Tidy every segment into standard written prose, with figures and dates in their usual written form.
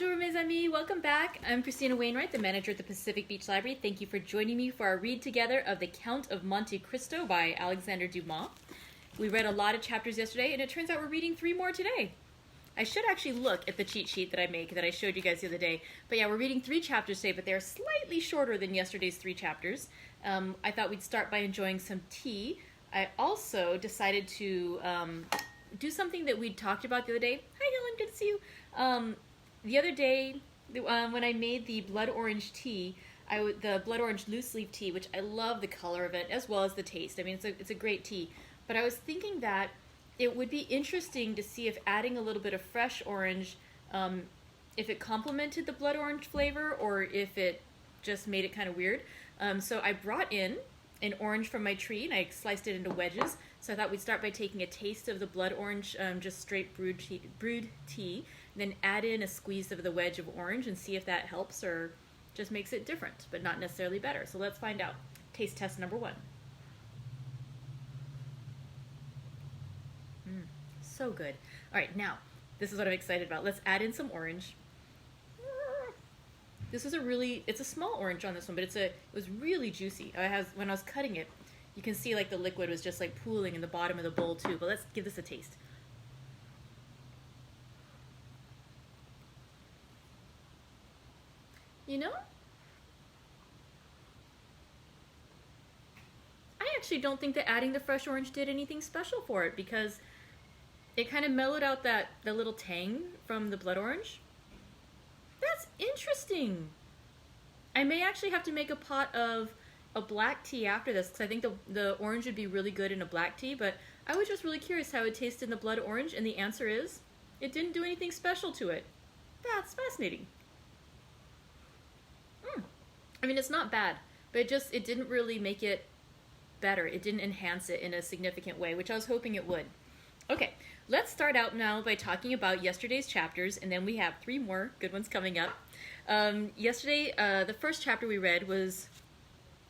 Bonjour, mes amis. Welcome back. I'm Christina Wainwright, the manager at the Pacific Beach Library. Thank you for joining me for our read together of The Count of Monte Cristo by Alexandre Dumas. We read a lot of chapters yesterday, and it turns out we're reading 3 more today. I should actually look at the cheat sheet that I showed you guys the other day. But yeah, we're reading 3 chapters today, but they're slightly shorter than yesterday's 3 chapters. I thought we'd start by enjoying some tea. I also decided to do something that we'd talked about the other day. Hi, Helen. Good to see you. The other day, when I made the blood orange tea, the blood orange loose leaf tea, which I love the color of it as well as the taste. I mean, it's a great tea. But I was thinking that it would be interesting to see if adding a little bit of fresh orange, if it complemented the blood orange flavor or if it just made it kind of weird. So I brought in an orange from my tree and I sliced it into wedges. So I thought we'd start by taking a taste of the blood orange, just straight brewed tea, then add in a squeeze of the wedge of orange and see if that helps or just makes it different, but not necessarily better. So let's find out. Taste test number 1. So good. All right, now, this is what I'm excited about. Let's add in some orange. This is it's a small orange on this one, but it was really juicy. When I was cutting it, you can see like the liquid was just like pooling in the bottom of the bowl too, but let's give this a taste. You know, I actually don't think that adding the fresh orange did anything special for it because it kind of mellowed out the little tang from the blood orange. That's interesting. I may actually have to make a pot of a black tea after this because I think the orange would be really good in a black tea, but I was just really curious how it tasted in the blood orange, and the answer is it didn't do anything special to it. That's fascinating. I mean, it's not bad, but it didn't really make it better. It didn't enhance it in a significant way, which I was hoping it would. Okay, let's start out now by talking about yesterday's chapters, and then we have 3 more good ones coming up. Yesterday, the first chapter we read was,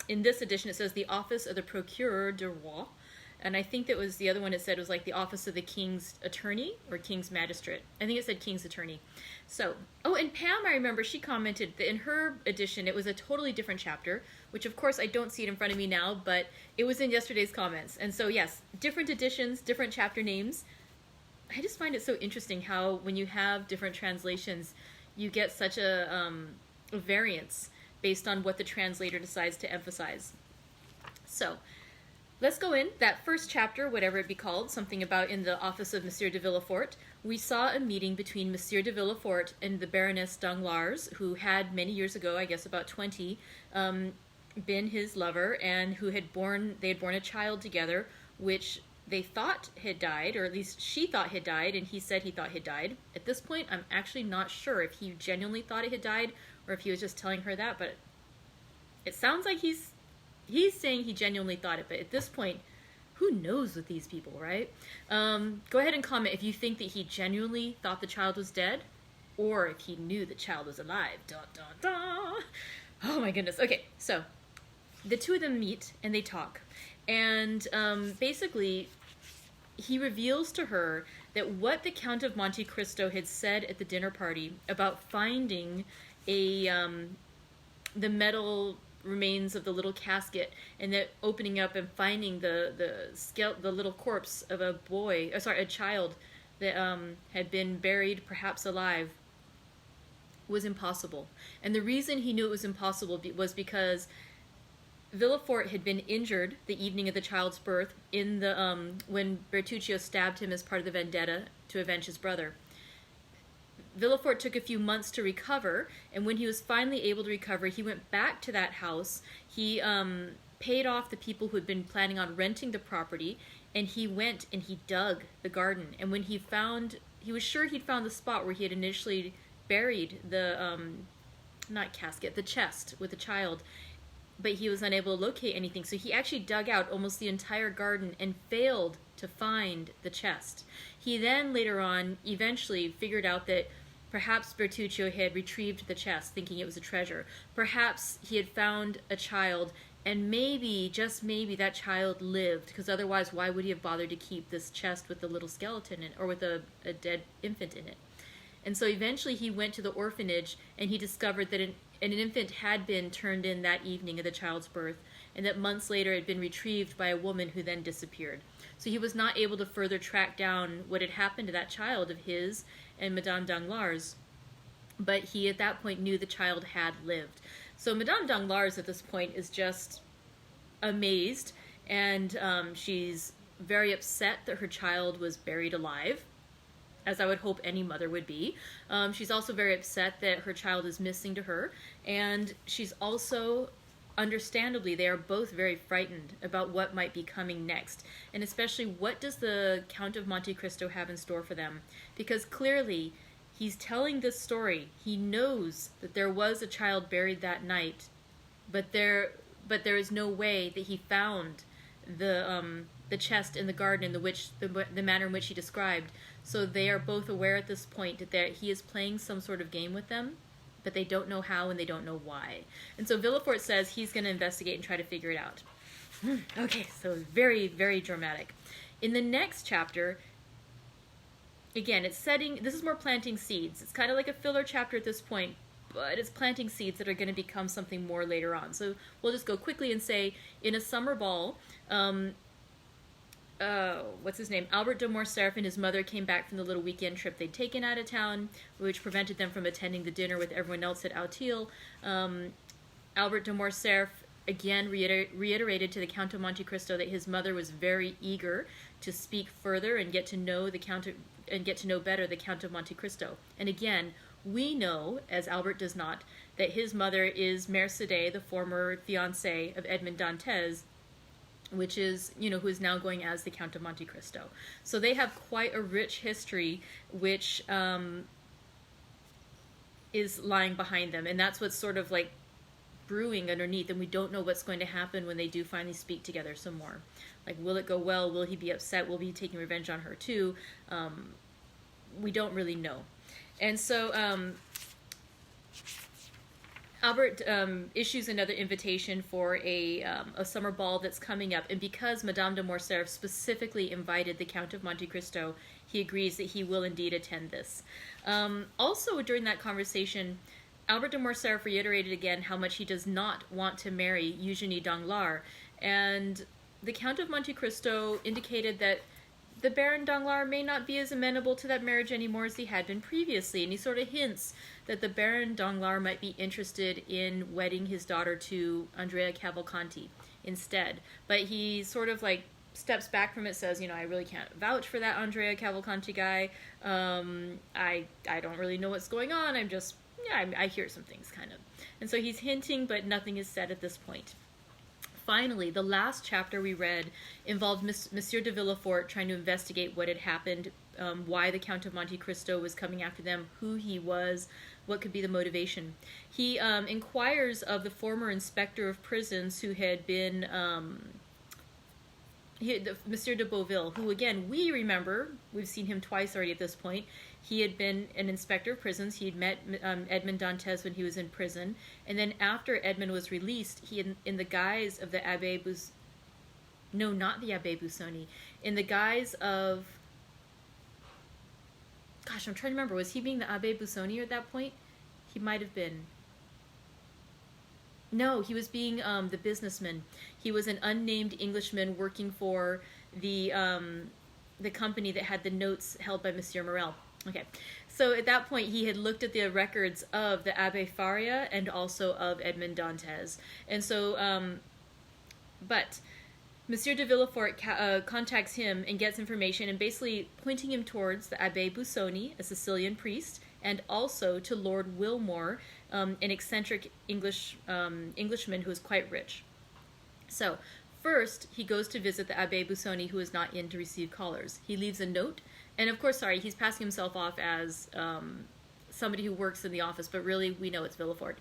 in this edition, it says the office of the procureur du roi, and I think that was the other one it said was like the office of the king's attorney or king's magistrate. I think it said king's attorney. So, oh, and Pam, I remember, she commented that in her edition it was a totally different chapter, which of course I don't see it in front of me now, but it was in yesterday's comments. And so yes, different editions, different chapter names. I just find it so interesting how when you have different translations, you get such a variance based on what the translator decides to emphasize. So, let's go in. That first chapter, whatever it be called, something about in the office of Monsieur de Villefort, we saw a meeting between Monsieur de Villefort and the Baroness Danglars, who had many years ago, I guess about 20, been his lover, and they had born a child together, which they thought had died, or at least she thought had died, and he said he thought had died. At this point, I'm actually not sure if he genuinely thought it had died, or if he was just telling her that, but it sounds like he's saying he genuinely thought it, but at this point, who knows with these people, right? Go ahead and comment if you think that he genuinely thought the child was dead, or if he knew the child was alive. Dun, dun, dun. Oh my goodness. Okay, so the two of them meet and they talk. And basically, he reveals to her that what the Count of Monte Cristo had said at the dinner party about finding the metal remains of the little casket, and that opening up and finding the little corpse of a child that had been buried, perhaps alive, was impossible. And the reason he knew it was impossible was because Villefort had been injured the evening of the child's birth in when Bertuccio stabbed him as part of the vendetta to avenge his brother. Villefort took a few months to recover, and when he was finally able to recover, he went back to that house. He paid off the people who had been planning on renting the property, and he went and he dug the garden. And when he was sure he'd found the spot where he had initially buried the chest with the child, but he was unable to locate anything. So he actually dug out almost the entire garden and failed to find the chest. He then later on eventually figured out that perhaps Bertuccio had retrieved the chest thinking it was a treasure. Perhaps he had found a child, and maybe, just maybe, that child lived, because otherwise why would he have bothered to keep this chest with the little skeleton in it, or with a dead infant in it? And so eventually he went to the orphanage, and he discovered that an infant had been turned in that evening of the child's birth, and that months later it had been retrieved by a woman who then disappeared. So he was not able to further track down what had happened to that child of his and Madame Danglars, but he at that point knew the child had lived. So Madame Danglars at this point is just amazed, and she's very upset that her child was buried alive, as I would hope any mother would be. She's also very upset that her child is missing to her, and she's also, understandably, they are both very frightened about what might be coming next, and especially what does the Count of Monte Cristo have in store for them, because clearly he's telling this story. He knows that there was a child buried that night, but there is no way that he found the chest in the garden in the manner in which he described. So they are both aware at this point that he is playing some sort of game with them, but they don't know how and they don't know why. And so Villefort says he's going to investigate and try to figure it out. Okay, so very, very dramatic. In the next chapter, again, this is more planting seeds. It's kind of like a filler chapter at this point, but it's planting seeds that are going to become something more later on. So we'll just go quickly and say, in a summer ball, what's his name? Albert de Morcerf and his mother came back from the little weekend trip they'd taken out of town, which prevented them from attending the dinner with everyone else at Auteuil. Albert de Morcerf again reiterated to the Count of Monte Cristo that his mother was very eager to speak further and get to know better the Count of Monte Cristo. And again, we know, as Albert does not, that his mother is Mercédès, the former fiancée of Edmond Dantès, which is, who is now going as the Count of Monte Cristo. So they have quite a rich history, which is lying behind them. And that's what's sort of like brewing underneath. And we don't know what's going to happen when they do finally speak together some more. Like, will it go well? Will he be upset? Will he be taking revenge on her too? We don't really know. And so Albert issues another invitation for a summer ball that's coming up, and because Madame de Morcerf specifically invited the Count of Monte Cristo, he agrees that he will indeed attend this. Also, during that conversation, Albert de Morcerf reiterated again how much he does not want to marry Eugenie Danglars, and the Count of Monte Cristo indicated that the Baron Danglars may not be as amenable to that marriage anymore as he had been previously, and he sort of hints that the Baron Danglars might be interested in wedding his daughter to Andrea Cavalcanti instead. But he sort of like steps back from it, says, I really can't vouch for that Andrea Cavalcanti guy. I don't really know what's going on. I hear some things kind of. And so he's hinting, but nothing is said at this point. Finally, the last chapter we read involved Monsieur de Villefort trying to investigate what had happened, why the Count of Monte Cristo was coming after them, who he was, what could be the motivation. He inquires of the former inspector of prisons who had been Monsieur de Beauville, who again, we remember, we've seen him twice already at this point. He had been an inspector of prisons. He had met Edmond Dantès when he was in prison. And then after Edmond was released, he, in the guise of the Abbé no, not the Abbé Busoni, in the guise of, gosh, I'm trying to remember, was he being the Abbé Busoni at that point? He might have been. No, he was being the businessman. He was an unnamed Englishman working for the company that had the notes held by Monsieur Morel. Okay, so at that point he had looked at the records of the Abbé Faria and also of Edmond Dantès. And so, but Monsieur de Villefort contacts him and gets information, and basically pointing him towards the Abbé Busoni, a Sicilian priest, and also to Lord Wilmore, an eccentric Englishman who is quite rich. So, first, he goes to visit the Abbé Busoni, who is not in to receive callers. He leaves a note, and of course, he's passing himself off as somebody who works in the office, but really, we know it's Villefort.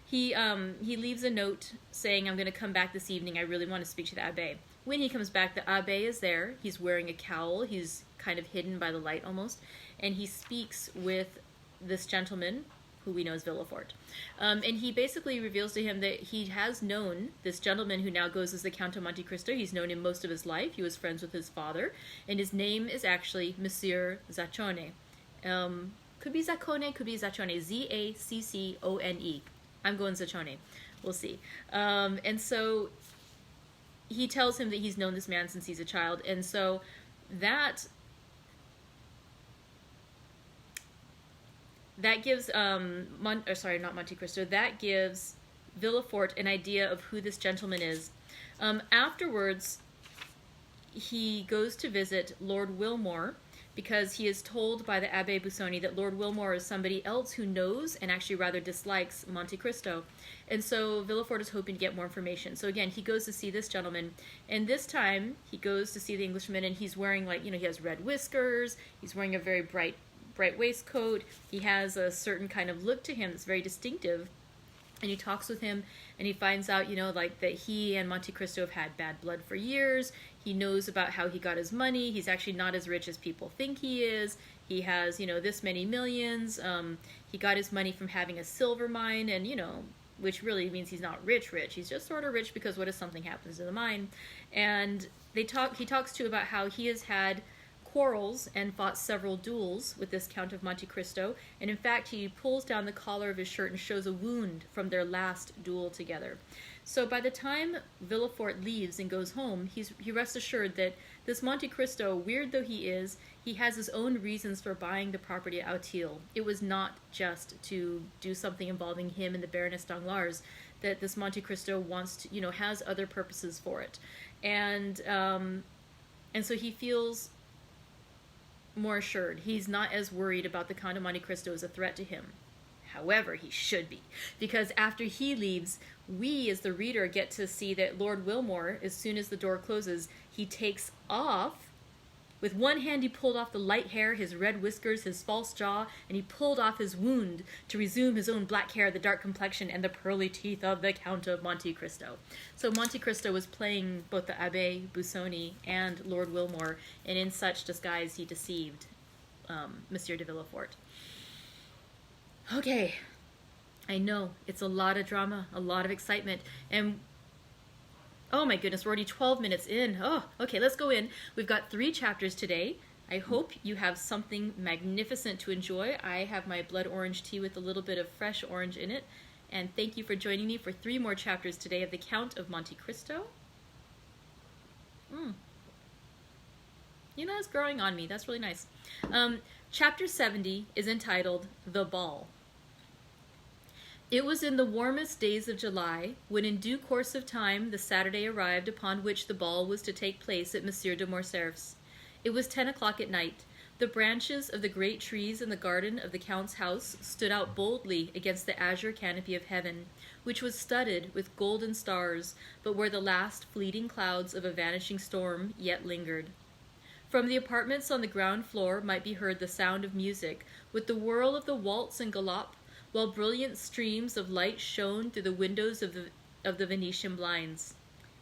He leaves a note saying, I'm going to come back this evening, I really want to speak to the Abbé. When he comes back, the Abbé is there, he's wearing a cowl, he's kind of hidden by the light almost, and he speaks with this gentleman, who we know as Villefort. And he basically reveals to him that he has known this gentleman who now goes as the Count of Monte Cristo. He's known him most of his life. He was friends with his father. And his name is actually Monsieur Zaccione. Could be Zaccone, could be Zaccione. Zaccone. I'm going Zaccione. We'll see. And so he tells him that he's known this man since he's a child. And so that gives, not Monte Cristo, that gives Villefort an idea of who this gentleman is. Afterwards, he goes to visit Lord Wilmore, because he is told by the Abbé Busoni that Lord Wilmore is somebody else who knows and actually rather dislikes Monte Cristo. And so Villefort is hoping to get more information. So again, he goes to see this gentleman, and this time he goes to see the Englishman, and he's wearing, like, he has red whiskers, he's wearing a very bright waistcoat, he has a certain kind of look to him that's very distinctive. And he talks with him, and he finds out, that he and Monte Cristo have had bad blood for years. He knows about how he got his money. He's actually not as rich as people think he is. He has, this many millions. He got his money from having a silver mine, and, which really means he's not rich. He's just sort of rich because what if something happens to the mine? And he talks too about how he has had quarrels and fought several duels with this Count of Monte Cristo, and in fact he pulls down the collar of his shirt and shows a wound from their last duel together. So by the time Villefort leaves and goes home, he rests assured that this Monte Cristo, weird though he is, he has his own reasons for buying the property at Auteuil. It was not just to do something involving him and the Baroness Danglars, that this Monte Cristo wants to, has other purposes for it. And so he feels more assured. He's not as worried about the Count of Monte Cristo as a threat to him. However, he should be, because after he leaves, we as the reader get to see that Lord Wilmore, as soon as the door closes, he takes off. With one hand he pulled off the light hair, his red whiskers, his false jaw, and he pulled off his wound to resume his own black hair, the dark complexion, and the pearly teeth of the Count of Monte Cristo. So Monte Cristo was playing both the Abbé Busoni and Lord Wilmore, and in such disguise he deceived Monsieur de Villefort. Okay, I know, it's a lot of drama, a lot of excitement, and oh my goodness, we're already 12 minutes in. Oh, okay, let's go in. We've got 3 chapters today. I hope you have something magnificent to enjoy. I have my blood orange tea with a little bit of fresh orange in it. And thank you for joining me for 3 more chapters today of the Count of Monte Cristo. It's growing on me. That's really nice. Chapter 70 is entitled The Ball. It was in the warmest days of July, when in due course of time the Saturday arrived upon which the ball was to take place at Monsieur de Morcerf's. It was 10 o'clock at night. The branches of the great trees in the garden of the Count's house stood out boldly against the azure canopy of heaven, which was studded with golden stars, but where the last fleeting clouds of a vanishing storm yet lingered. From the apartments on the ground floor might be heard the sound of music, with the whirl of the waltz and galop, while brilliant streams of light shone through the windows of the Venetian blinds.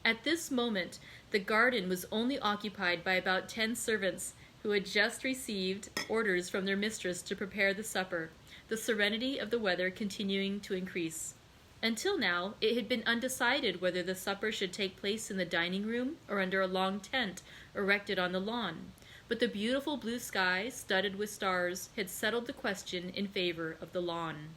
At this moment, the garden was only occupied by about 10 servants, who had just received orders from their mistress to prepare the supper, the serenity of the weather continuing to increase. Until now, it had been undecided whether the supper should take place in the dining room or under a long tent erected on the lawn. But the beautiful blue sky, studded with stars, had settled the question in favor of the lawn.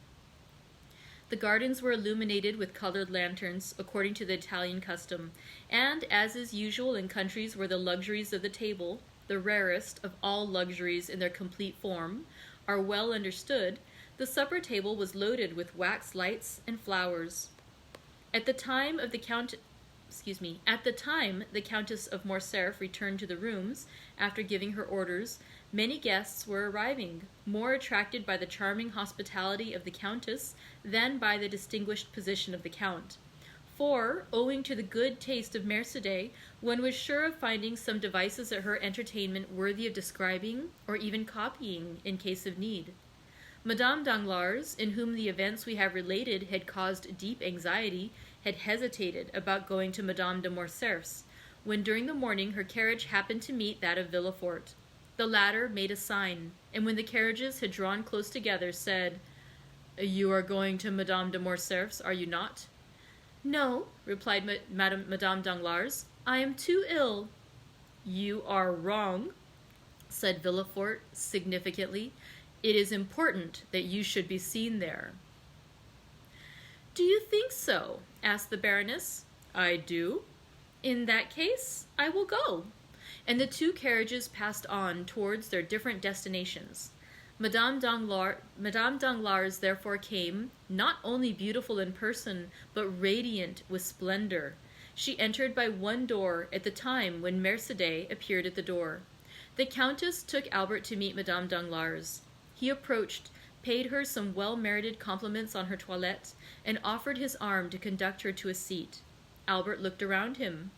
The gardens were illuminated with colored lanterns, according to the Italian custom, and, as is usual in countries where the luxuries of the table, the rarest of all luxuries in their complete form, are well understood, the supper table was loaded with wax lights and flowers. At the time the Countess of Morcerf returned to the rooms, after giving her orders, many guests were arriving, more attracted by the charming hospitality of the Countess than by the distinguished position of the Count. For, owing to the good taste of Mercédès, one was sure of finding some devices at her entertainment worthy of describing or even copying in case of need. Madame Danglars, in whom the events we have related had caused deep anxiety, had hesitated about going to Madame de Morcerf's, when during the morning her carriage happened to meet that of Villefort. The latter made a sign, and when the carriages had drawn close together, said, "You are going to Madame de Morcerf's, are you not?" "No," replied Madame Danglars, "I am too ill." "You are wrong," said Villefort significantly. It is important that you should be seen there." "Do you think so?" asked the Baroness. "I do." "In that case, I will go." And the two carriages passed on towards their different destinations. Madame Danglars therefore came, not only beautiful in person, but radiant with splendor. She entered by one door at the time when Mercédès appeared at the door. The Countess took Albert to meet Madame Danglars. He approached, paid her some well-merited compliments on her toilette, and offered his arm to conduct her to a seat. Albert looked around him.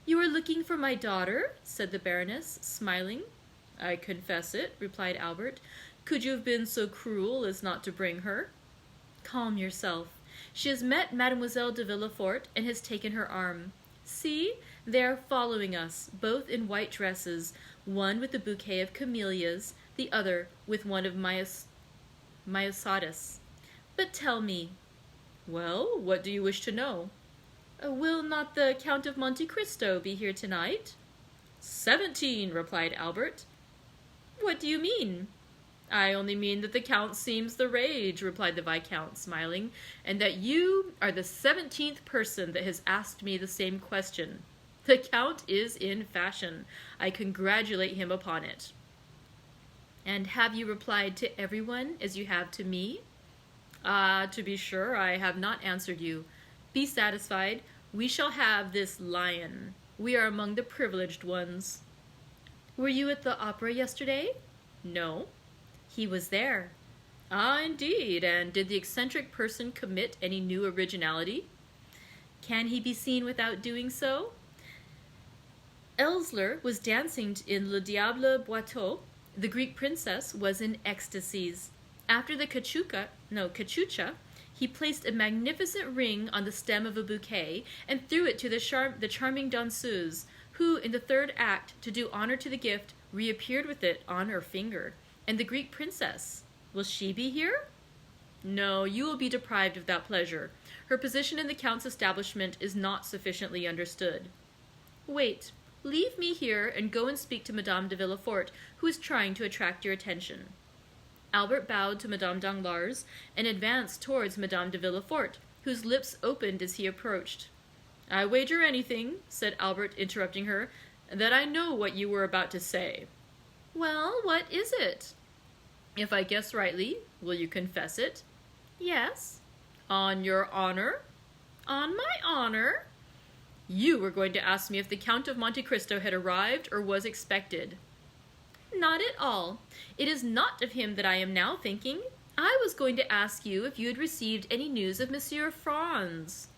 "You are looking for my daughter?" said the Baroness, smiling. "I confess it," replied Albert. "Could you have been so cruel as not to bring her?" "Calm yourself. She has met Mademoiselle de Villefort and has taken her arm. See, they are following us, both in white dresses, one with a bouquet of camellias, the other with one of myosotis. But tell me—" "Well, what do you wish to know?" "Will not the Count of Monte Cristo be here tonight?" 17, replied Albert. "What do you mean?" "I only mean that the Count seems the rage," replied the Viscount, smiling, "and that you are the 17th person that has asked me the same question. The Count is in fashion. I congratulate him upon it." "And have you replied to everyone as you have to me?" "Ah, to be sure, I have not answered you. Be satisfied. We shall have this lion. We are among the privileged ones." "Were you at the opera yesterday?" "No." "He was there." "Ah, indeed, and did the eccentric person commit any new originality?" "Can he be seen without doing so?" Elssler was dancing in Le Diable Boiteau. The Greek princess was in ecstasies. After the cachucha, he placed a magnificent ring on the stem of a bouquet and threw it to the charming danseuse, who, in the third act, to do honor to the gift, reappeared with it on her finger. And the Greek princess, will she be here? No, you will be deprived of that pleasure. Her position in the Count's establishment is not sufficiently understood. Wait, leave me here and go and speak to Madame de Villefort, who is trying to attract your attention. Albert bowed to Madame Danglars and advanced towards Madame de Villefort, whose lips opened as he approached. "I wager anything," said Albert, interrupting her, "that I know what you were about to say." "Well, what is it?" "If I guess rightly, will you confess it?" "Yes." "On your honor?" "On my honor." "You were going to ask me if the Count of Monte Cristo had arrived or was expected." "Not at all. It is not of him that I am now thinking. I was going to ask you if you had received any news of Monsieur Franz."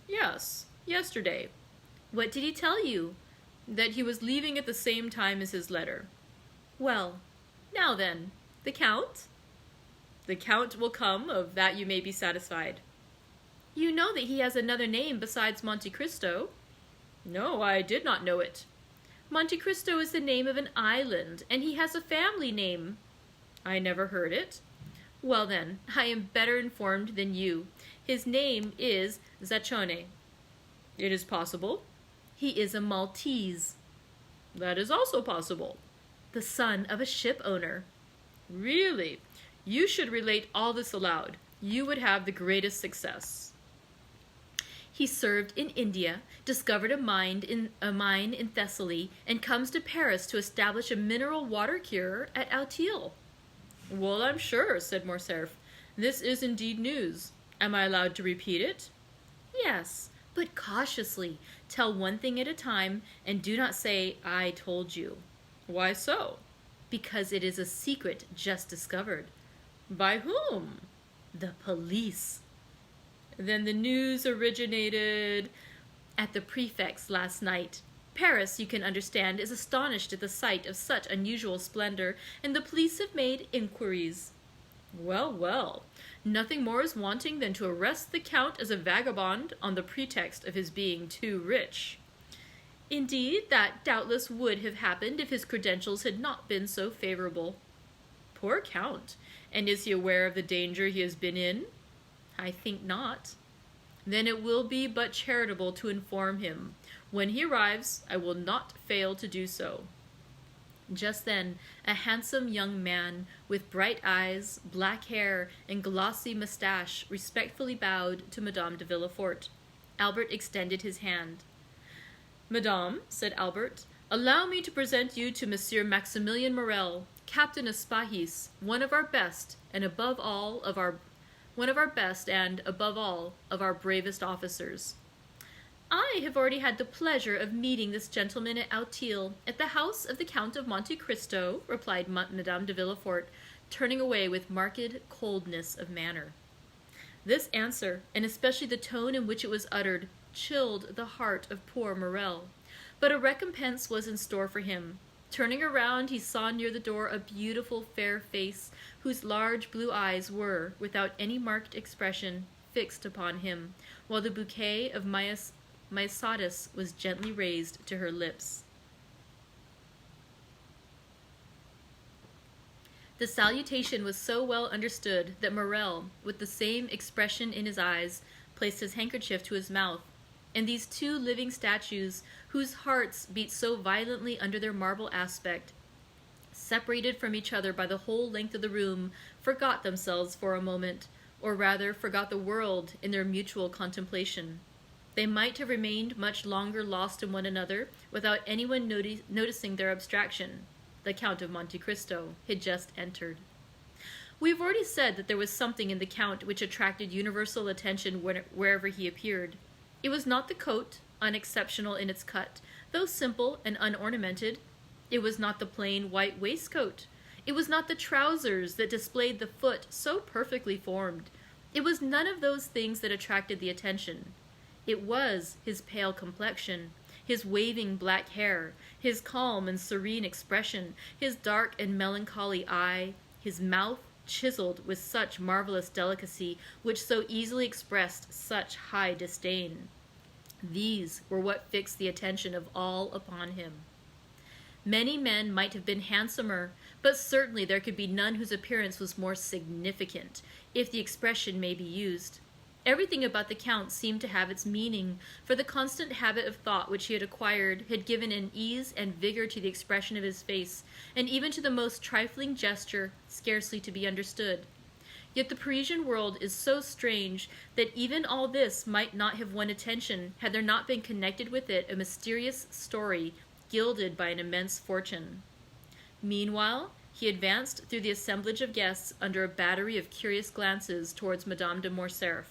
"Yes, yesterday." "What did he tell you?" "That he was leaving at the same time as his letter." "Well, now then, the Count?" "The Count will come, of that you may be satisfied." "You know that he has another name besides Monte Cristo?" "No, I did not know it." "Monte Cristo is the name of an island, and he has a family name." "I never heard it." "Well then, I am better informed than you. His name is Zaccone." "It is possible." "He is a Maltese." "That is also possible." "The son of a ship owner." "Really? You should relate all this aloud. You would have the greatest success." "He served in India, discovered a mine in Thessaly, and comes to Paris to establish a mineral water cure at Auteuil." "Well, I'm sure," said Morcerf. "This is indeed news. Am I allowed to repeat it?" "Yes, but cautiously. Tell one thing at a time, and do not say, 'I told you.'" "Why so?" "Because it is a secret just discovered." "By whom?" "The police." "Then the news originated—" "At the prefect's last night. Paris, you can understand, is astonished at the sight of such unusual splendor, and the police have made inquiries." "Well, well, nothing more is wanting than to arrest the Count as a vagabond on the pretext of his being too rich." "Indeed, that doubtless would have happened if his credentials had not been so favorable." "Poor Count! And is he aware of the danger he has been in?" "I think not." "Then it will be but charitable to inform him. When he arrives, I will not fail to do so." Just then, a handsome young man with bright eyes, black hair, and glossy mustache respectfully bowed to Madame de Villefort. Albert extended his hand. "Madame," said Albert, "allow me to present you to Monsieur Maximilien Morel, Captain of Spahis, one of our best and above all of our bravest officers." "I have already had the pleasure of meeting this gentleman at Auteuil, at the house of the Count of Monte Cristo," replied Madame de Villefort, turning away with marked coldness of manner. This answer, and especially the tone in which it was uttered, chilled the heart of poor Morel. But a recompense was in store for him. Turning around, he saw near the door a beautiful fair face, whose large blue eyes were, without any marked expression, fixed upon him, while the bouquet of myosotis was gently raised to her lips. The salutation was so well understood that Morel, with the same expression in his eyes, placed his handkerchief to his mouth, and these two living statues, whose hearts beat so violently under their marble aspect, separated from each other by the whole length of the room, forgot themselves for a moment, or rather forgot the world in their mutual contemplation. They might have remained much longer lost in one another without anyone noticing their abstraction. The Count of Monte Cristo had just entered. We have already said that there was something in the Count which attracted universal attention wherever he appeared. It was not the coat, unexceptional in its cut, though simple and unornamented. It was not the plain white waistcoat. It was not the trousers that displayed the foot so perfectly formed. It was none of those things that attracted the attention. It was his pale complexion, his waving black hair, his calm and serene expression, his dark and melancholy eye, his mouth chiseled with such marvelous delicacy, which so easily expressed such high disdain. These were what fixed the attention of all upon him. Many men might have been handsomer, but certainly there could be none whose appearance was more significant, if the expression may be used. Everything about the Count seemed to have its meaning, for the constant habit of thought which he had acquired had given an ease and vigor to the expression of his face, and even to the most trifling gesture scarcely to be understood. Yet the Parisian world is so strange that even all this might not have won attention had there not been connected with it a mysterious story gilded by an immense fortune. Meanwhile, he advanced through the assemblage of guests under a battery of curious glances towards Madame de Morcerf,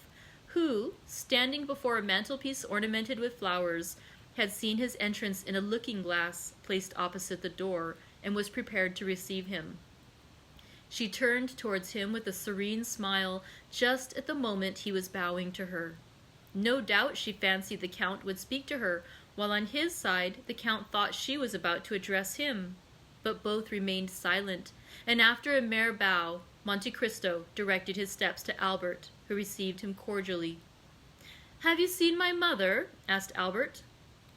who, standing before a mantelpiece ornamented with flowers, had seen his entrance in a looking-glass placed opposite the door, and was prepared to receive him. She turned towards him with a serene smile just at the moment he was bowing to her. No doubt she fancied the Count would speak to her, while on his side the Count thought she was about to address him. But both remained silent, and after a mere bow, Monte Cristo directed his steps to Albert, who received him cordially. "Have you seen my mother?" asked Albert.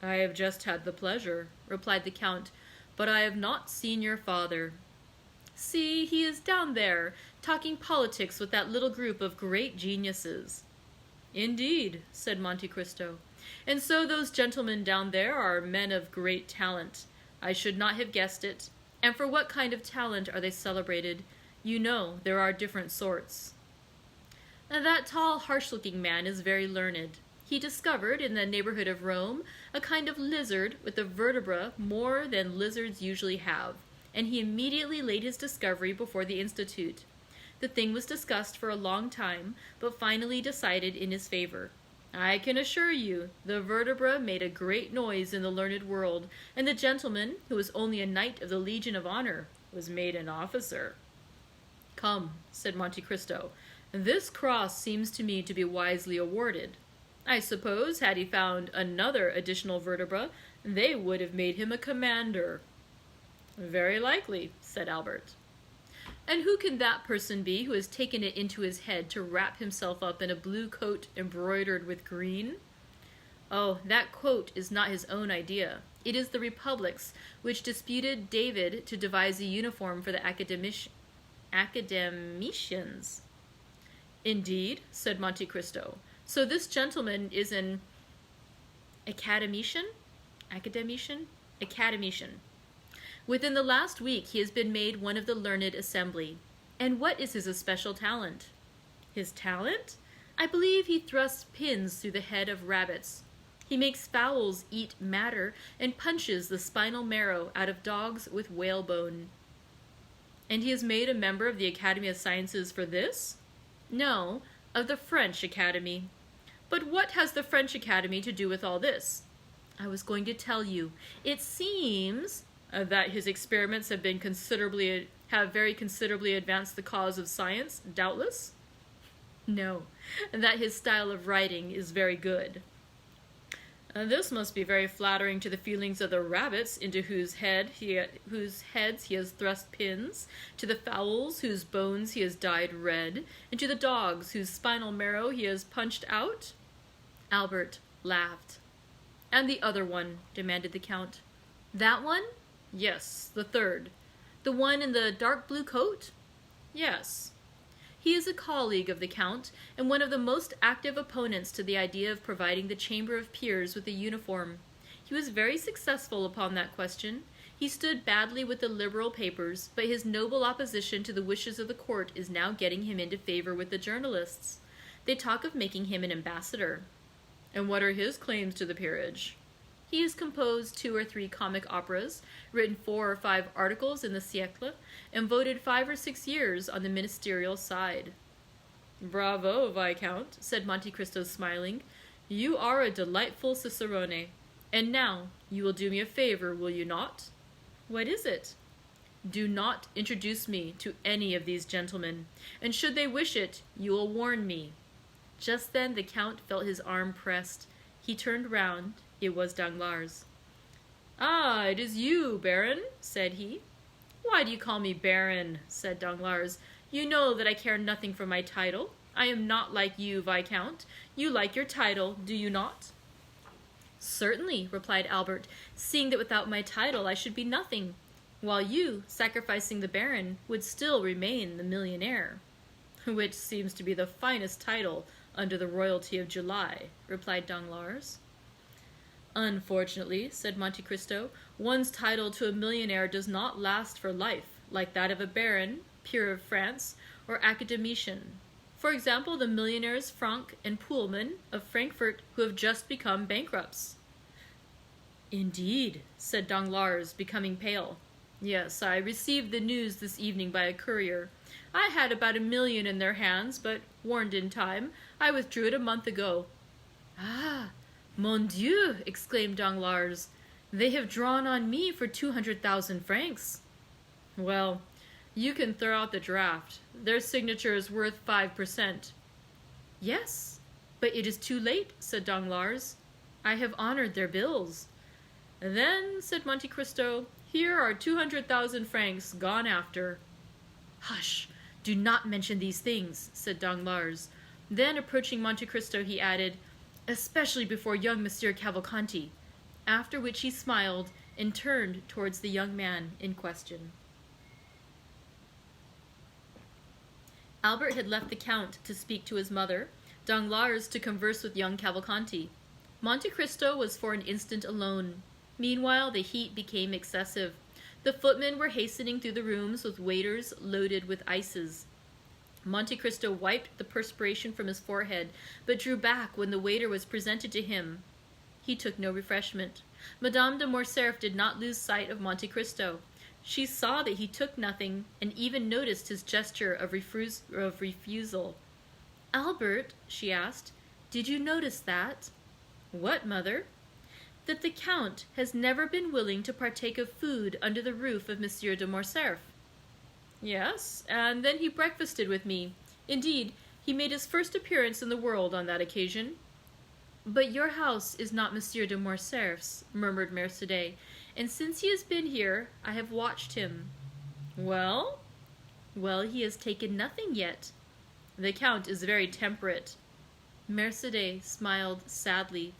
"I have just had the pleasure," replied the Count, "but I have not seen your father." "See, he is down there, talking politics with that little group of great geniuses." "Indeed," said Monte Cristo, "and so those gentlemen down there are men of great talent. I should not have guessed it. And for what kind of talent are they celebrated? You know there are different sorts." "That tall, harsh-looking man is very learned. He discovered, in the neighborhood of Rome, a kind of lizard with a vertebra more than lizards usually have, and he immediately laid his discovery before the Institute. The thing was discussed for a long time, but finally decided in his favor. I can assure you, the vertebra made a great noise in the learned world, and the gentleman, who was only a knight of the Legion of Honor, was made an officer." "Come," said Monte Cristo, "this cross seems to me to be wisely awarded. I suppose, had he found another additional vertebra, they would have made him a commander." "Very likely," said Albert. "And who can that person be who has taken it into his head to wrap himself up in a blue coat embroidered with green?" "Oh, that coat is not his own idea. It is the Republic's, which disputed David to devise a uniform for the academicians." "Indeed?" said Monte Cristo. "So this gentleman is an academician? Academician? Academician. Within the last week he has been made one of the learned assembly. And what is his especial talent? His talent? I believe he thrusts pins through the head of rabbits. He makes fowls eat matter and punches the spinal marrow out of dogs with whalebone. And he is made a member of the Academy of Sciences for this? No, of the French Academy. But what has the French Academy to do with all this? I was going to tell you. It seems that his experiments have very considerably advanced the cause of science, doubtless? No, that his style of writing is very good. This must be very flattering to the feelings of the rabbits into whose heads he has thrust pins, to the fowls whose bones he has dyed red, and to the dogs whose spinal marrow he has punched out? Albert laughed. And the other one? Demanded the Count. That one? Yes, the third. The one in the dark blue coat? Yes. He is a colleague of the Count, and one of the most active opponents to the idea of providing the Chamber of Peers with a uniform. He was very successful upon that question. He stood badly with the liberal papers, but his noble opposition to the wishes of the court is now getting him into favor with the journalists. They talk of making him an ambassador. And what are his claims to the peerage? He has composed 2 or 3 comic operas, written 4 or 5 articles in the Siècle, and voted 5 or 6 years on the ministerial side. Bravo, Viscount, said Monte Cristo, smiling. You are a delightful cicerone. And now, you will do me a favor, will you not? What is it? Do not introduce me to any of these gentlemen, and should they wish it, you will warn me. Just then the Count felt his arm pressed. He turned round. It was Danglars. Ah, it is you, Baron, said he. Why do you call me Baron? Said Danglars. You know that I care nothing for my title. I am not like you, Viscount. You like your title, do you not? Certainly, replied Albert, seeing that without my title I should be nothing, while you, sacrificing the Baron, would still remain the millionaire. Which seems to be the finest title under the royalty of July, replied Danglars. Unfortunately, said Monte Cristo, one's title to a millionaire does not last for life, like that of a baron, peer of France, or academician. For example, the millionaires Frank and Poolman of Frankfurt who have just become bankrupts. Indeed, said Danglars, becoming pale. Yes, I received the news this evening by a courier. I had about 1 million in their hands, but, warned in time, I withdrew it a month ago. Ah, mon Dieu, exclaimed Danglars. They have drawn on me for 200,000 francs. Well, you can throw out the draft. Their signature is worth 5%. Yes, but it is too late, said Danglars. I have honored their bills. Then, said Monte Cristo, here are 200,000 francs gone after. Hush, do not mention these things, said Danglars. Then, approaching Monte Cristo, he added, especially before young Monsieur Cavalcanti, after which he smiled and turned towards the young man in question. Albert had left the Count to speak to his mother, Danglars to converse with young Cavalcanti. Monte Cristo was for an instant alone. Meanwhile, the heat became excessive. The footmen were hastening through the rooms with waiters loaded with ices. Monte Cristo wiped the perspiration from his forehead, but drew back when the waiter was presented to him. He took no refreshment. Madame de Morcerf did not lose sight of Monte Cristo. She saw that he took nothing, and even noticed his gesture of refusal. Albert, she asked, did you notice that? What, mother? That the Count has never been willing to partake of food under the roof of Monsieur de Morcerf. Yes, and then he breakfasted with me. Indeed, he made his first appearance in the world on that occasion. But your house is not Monsieur de Morcerf's, murmured Mercédès, and since he has been here, I have watched him. Well? Well, he has taken nothing yet. The Count is very temperate. Mercédès smiled sadly.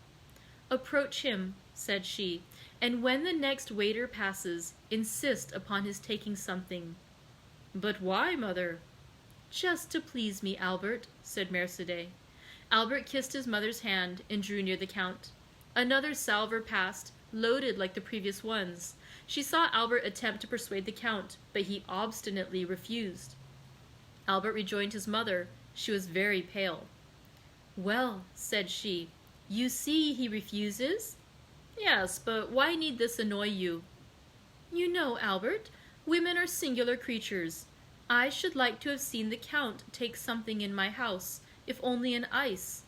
Approach him, said she, and when the next waiter passes, insist upon his taking something. But why, mother? Just to please me, Albert, said Mercédès. Albert kissed his mother's hand and drew near the Count. Another salver passed, loaded like the previous ones. She saw Albert attempt to persuade the Count, but he obstinately refused. Albert rejoined his mother. She was very pale. "Well," said she, "you see he refuses?" "Yes, but why need this annoy you?" "You know, Albert, women are singular creatures. I should like to have seen the Count take something in my house, if only an ice.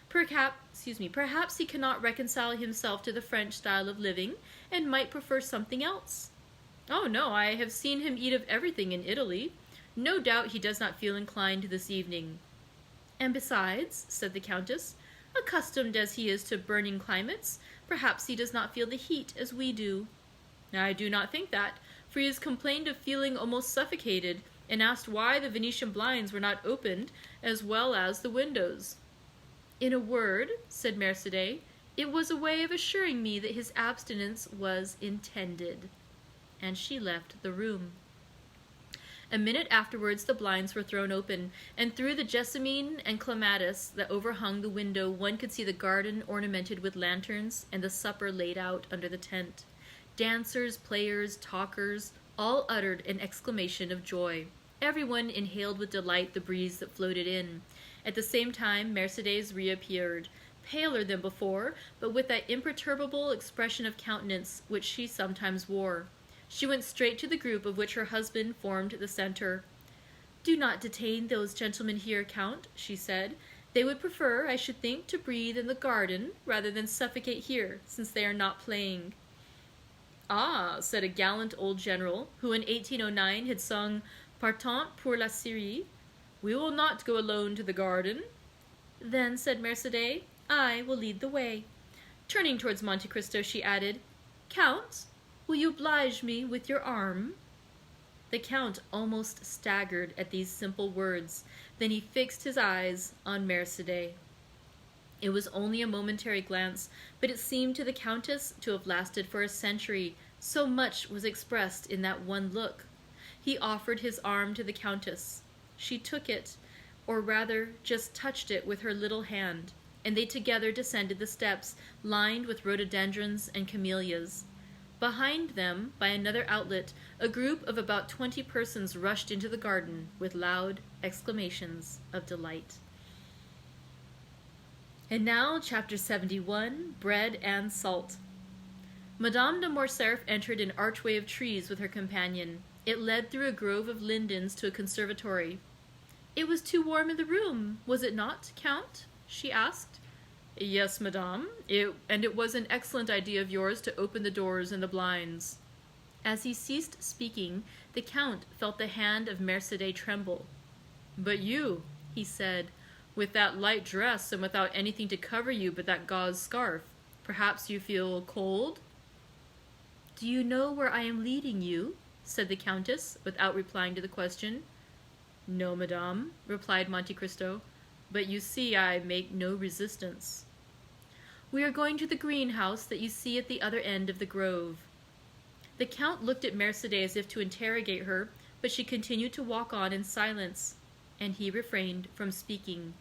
Perhaps he cannot reconcile himself to the French style of living, and might prefer something else." "Oh, no, I have seen him eat of everything in Italy. No doubt he does not feel inclined this evening." "And besides," said the Countess, "accustomed as he is to burning climates, perhaps he does not feel the heat as we do." "I do not think that, for he has complained of feeling almost suffocated, and asked why the Venetian blinds were not opened as well as the windows." "In a word," said Mercédès, "it was a way of assuring me that his abstinence was intended." And she left the room. A minute afterwards the blinds were thrown open, and through the jessamine and clematis that overhung the window one could see the garden ornamented with lanterns and the supper laid out under the tent. Dancers, players, talkers, all uttered an exclamation of joy. Everyone inhaled with delight the breeze that floated in. At the same time Mercédès reappeared, paler than before, but with that imperturbable expression of countenance which she sometimes wore. She went straight to the group of which her husband formed the center. "Do not detain those gentlemen here, Count," she said. "They would prefer, I should think, to breathe in the garden rather than suffocate here, since they are not playing." "Ah," said a gallant old general, who in 1809 had sung "Partant pour la Syrie," "we will not go alone to the garden." "Then," said Mercédès, "I will lead the way." Turning towards Monte Cristo, she added, "Count, will you oblige me with your arm?" The Count almost staggered at these simple words. Then he fixed his eyes on Mercédès. It was only a momentary glance, but it seemed to the Countess to have lasted for a century, so much was expressed in that one look. He offered his arm to the Countess. She took it, or rather just touched it with her little hand, and they together descended the steps lined with rhododendrons and camellias. Behind them, by another outlet, a group of about 20 persons rushed into the garden with loud exclamations of delight. And now, Chapter 71, Bread and Salt. Madame de Morcerf entered an archway of trees with her companion. It led through a grove of lindens to a conservatory. "It was too warm in the room, was it not, Count?" she asked. "Yes, madame, and it was an excellent idea of yours to open the doors and the blinds." As he ceased speaking, the Count felt the hand of Mercédès tremble. "But you," he said, "with that light dress and without anything to cover you but that gauze scarf, perhaps you feel cold?" "Do you know where I am leading you?" said the Countess, without replying to the question. "No, madame," replied Monte Cristo, "but you see I make no resistance." "We are going to the greenhouse that you see at the other end of the grove." The Count looked at Mercédès as if to interrogate her, but she continued to walk on in silence, and he refrained from speaking.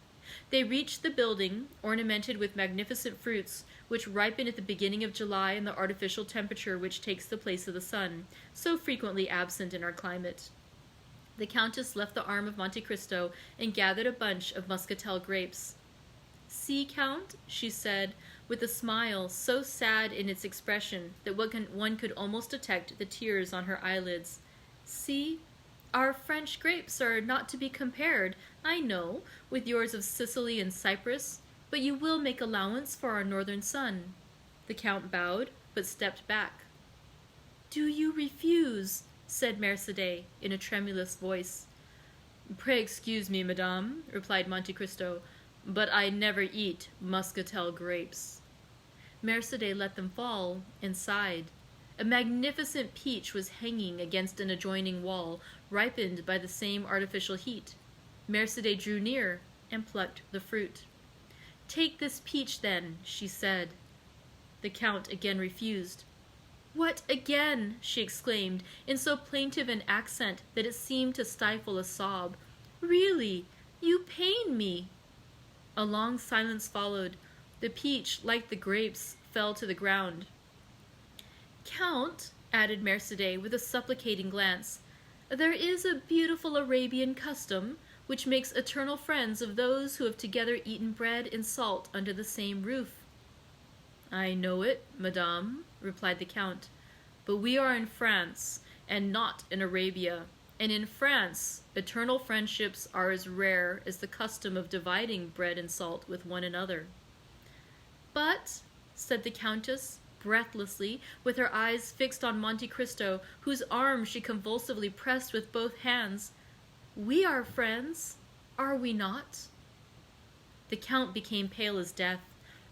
They reached the building, ornamented with magnificent fruits, which ripen at the beginning of July in the artificial temperature which takes the place of the sun, so frequently absent in our climate. The Countess left the arm of Monte Cristo and gathered a bunch of muscatel grapes. "See, Count," she said, with a smile so sad in its expression that one could almost detect the tears on her eyelids. "See, our French grapes are not to be compared, I know, with yours of Sicily and Cyprus, but you will make allowance for our northern sun." The Count bowed, but stepped back. "Do you refuse?" said Mercédès in a tremulous voice. "Pray excuse me, madame," replied Monte Cristo, "but I never eat muscatel grapes." Mercédès let them fall and sighed. A magnificent peach was hanging against an adjoining wall, ripened by the same artificial heat. Mercédès drew near and plucked the fruit. "Take this peach, then," she said. The Count again refused. "What again?" she exclaimed, in so plaintive an accent that it seemed to stifle a sob. "Really, you pain me." A long silence followed. The peach, like the grapes, fell to the ground. "Count," added Mercédès with a supplicating glance. "There is a beautiful Arabian custom which makes eternal friends of those who have together eaten bread and salt under the same roof." "I know it, madame," replied the Count, "but we are in France, and not in Arabia, and in France eternal friendships are as rare as the custom of dividing bread and salt with one another." "But," said the Countess, breathlessly, with her eyes fixed on Monte Cristo, whose arm she convulsively pressed with both hands, "we are friends, are we not?" The Count became pale as death.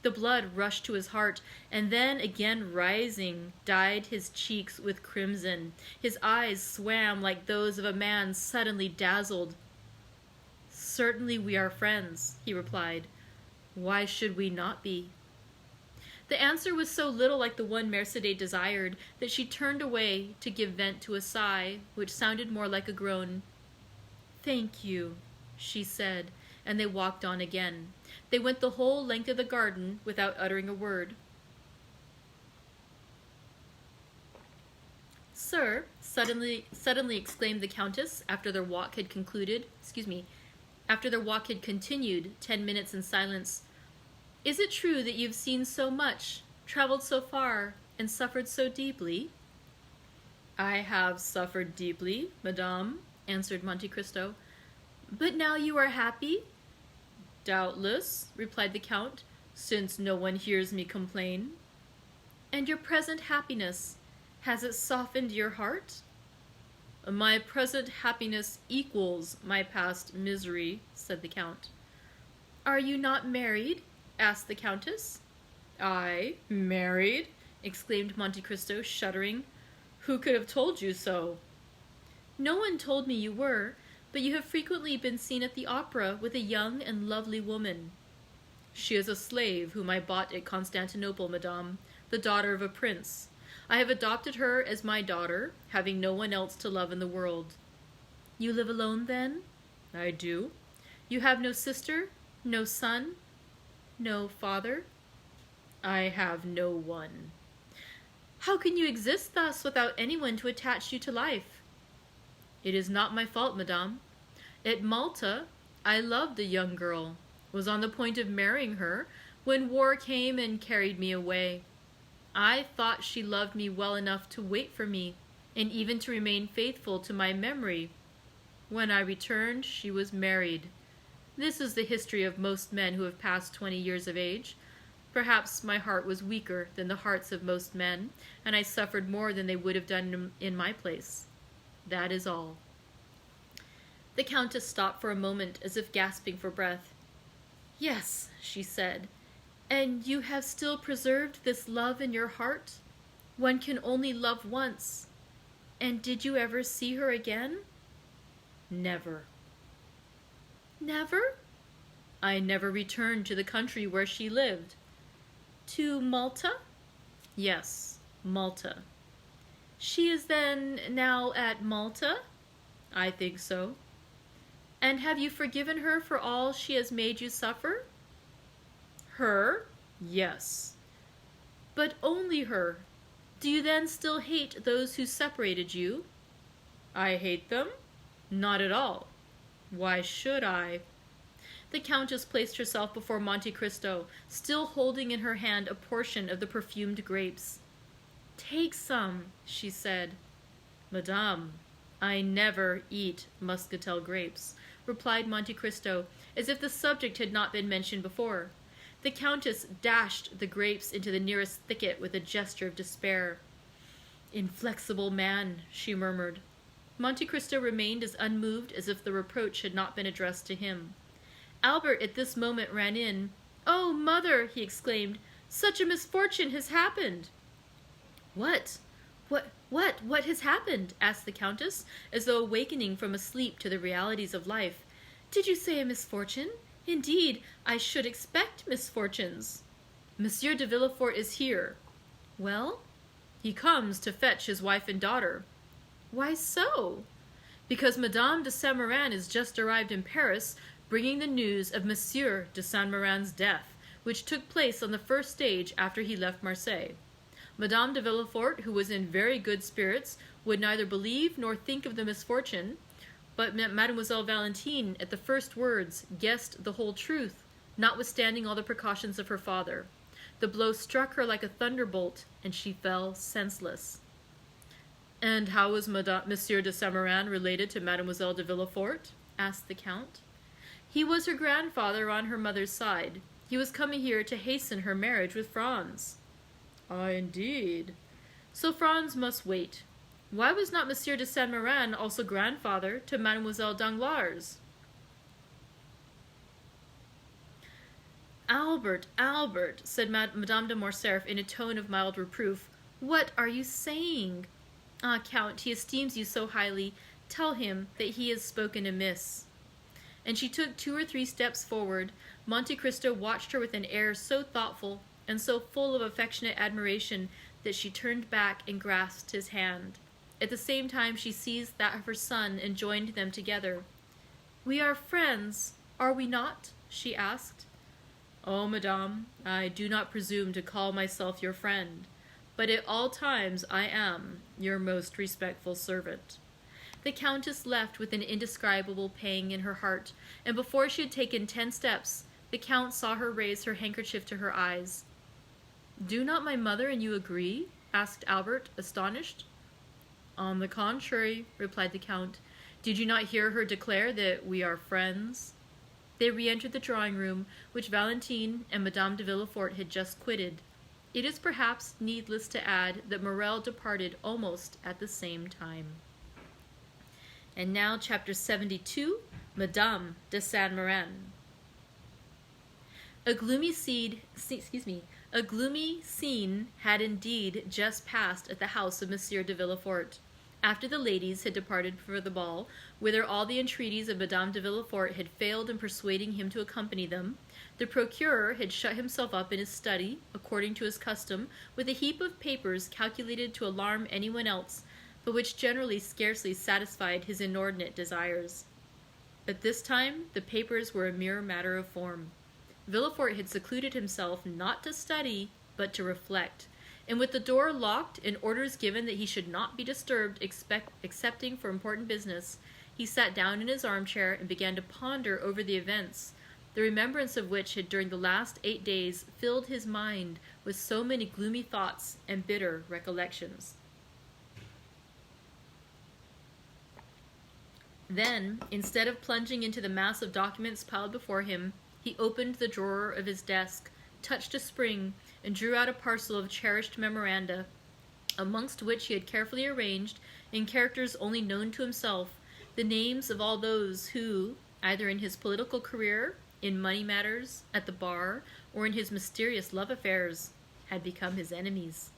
The blood rushed to his heart, and then, again rising, dyed his cheeks with crimson. His eyes swam like those of a man suddenly dazzled. "Certainly we are friends," he replied. "Why should we not be?" The answer was so little like the one Mercédès desired that she turned away to give vent to a sigh, which sounded more like a groan. "Thank you," she said, and they walked on again. They went the whole length of the garden without uttering a word. "Sir," suddenly exclaimed the Countess, after their walk had continued 10 minutes in silence, "is it true that you've seen so much, traveled so far, and suffered so deeply?" "I have suffered deeply, madame," answered Monte Cristo. "But now you are happy?" "Doubtless," replied the Count, "since no one hears me complain." "And your present happiness, has it softened your heart?" "My present happiness equals my past misery," said the Count. "Are you not married?" asked the Countess. "I married?" exclaimed Monte Cristo, shuddering. "Who could have told you so?" "No one told me you were, but you have frequently been seen at the opera with a young and lovely woman." "She is a slave whom I bought at Constantinople, madame, the daughter of a prince. I have adopted her as my daughter, having no one else to love in the world." "You live alone, then?" "I do." "You have no sister, no son, no father?" "I have no one." "How can you exist thus without anyone to attach you to life?" "It is not my fault, madame. At Malta, I loved a young girl, was on the point of marrying her, when war came and carried me away. I thought she loved me well enough to wait for me, and even to remain faithful to my memory. When I returned, she was married. This is the history of most men who have passed 20 years of age. Perhaps my heart was weaker than the hearts of most men, and I suffered more than they would have done in my place. That is all." The Countess stopped for a moment, as if gasping for breath. "Yes," she said, "and you have still preserved this love in your heart? One can only love once. And did you ever see her again?" "Never." "Never?" "I never returned to the country where she lived." "To Malta?" "Yes, Malta." "She is then now at Malta?" "I think so." "And have you forgiven her for all she has made you suffer?" "Her? Yes." "But only her. Do you then still hate those who separated you?" "I hate them? Not at all. Why should I?" The Countess placed herself before Monte Cristo, still holding in her hand a portion of the perfumed grapes. "Take some," she said. "Madame, I never eat muscatel grapes," replied Monte Cristo, as if the subject had not been mentioned before. The Countess dashed the grapes into the nearest thicket with a gesture of despair. "Inflexible man," she murmured. Monte Cristo remained as unmoved as if the reproach had not been addressed to him. Albert at this moment ran in. "Oh, mother!" he exclaimed, "such a misfortune has happened!" "What has happened?" asked the Countess, as though awakening from a sleep to the realities of life. "Did you say a misfortune? Indeed, I should expect misfortunes." "Monsieur de Villefort is here." "Well?" "He comes to fetch his wife and daughter." "Why so?" "Because Madame de Saint-Méran is just arrived in Paris, bringing the news of Monsieur de Saint-Méran's death, which took place on the first stage after he left Marseille. Madame de Villefort, who was in very good spirits, would neither believe nor think of the misfortune, but Mademoiselle Valentine, at the first words, guessed the whole truth, notwithstanding all the precautions of her father. The blow struck her like a thunderbolt, and she fell senseless. "And how was Monsieur de Saint-Méran related to Mademoiselle de Villefort?" asked the Count. "He was her grandfather on her mother's side. He was coming here to hasten her marriage with Franz." "Ah, indeed. So Franz must wait. Why was not Monsieur de Saint-Méran also grandfather to Mademoiselle Danglars?" "Albert, Albert," said Madame de Morcerf in a tone of mild reproof, "what are you saying? Ah, Count, he esteems you so highly. Tell him that he has spoken amiss." And she took 2 or 3 steps forward. Monte Cristo watched her with an air so thoughtful and so full of affectionate admiration that she turned back and grasped his hand. At the same time she seized that of her son and joined them together. "We are friends, are we not?" she asked. "Oh, madame, I do not presume to call myself your friend, but at all times I am your most respectful servant." The Countess left with an indescribable pang in her heart, and before she had taken 10 steps, the Count saw her raise her handkerchief to her eyes. "Do not my mother and you agree?" asked Albert, astonished. "On the contrary," replied the Count. "Did you not hear her declare that we are friends?" They re-entered the drawing-room, which Valentine and Madame de Villefort had just quitted. It is perhaps needless to add that Morrel departed almost at the same time. And now, chapter 72, Madame de Saint-Méran. A gloomy scene had indeed just passed at the house of Monsieur de Villefort. After the ladies had departed for the ball, whither all the entreaties of Madame de Villefort had failed in persuading him to accompany them, the procureur had shut himself up in his study, according to his custom, with a heap of papers calculated to alarm anyone else, but which generally scarcely satisfied his inordinate desires. But this time the papers were a mere matter of form. Villefort had secluded himself not to study, but to reflect, and with the door locked and orders given that he should not be disturbed excepting for important business, he sat down in his armchair and began to ponder over the events, the remembrance of which had during the last 8 days filled his mind with so many gloomy thoughts and bitter recollections. Then, instead of plunging into the mass of documents piled before him, he opened the drawer of his desk, touched a spring, and drew out a parcel of cherished memoranda, amongst which he had carefully arranged, in characters only known to himself, the names of all those who, either in his political career, in money matters, at the bar, or in his mysterious love affairs, had become his enemies.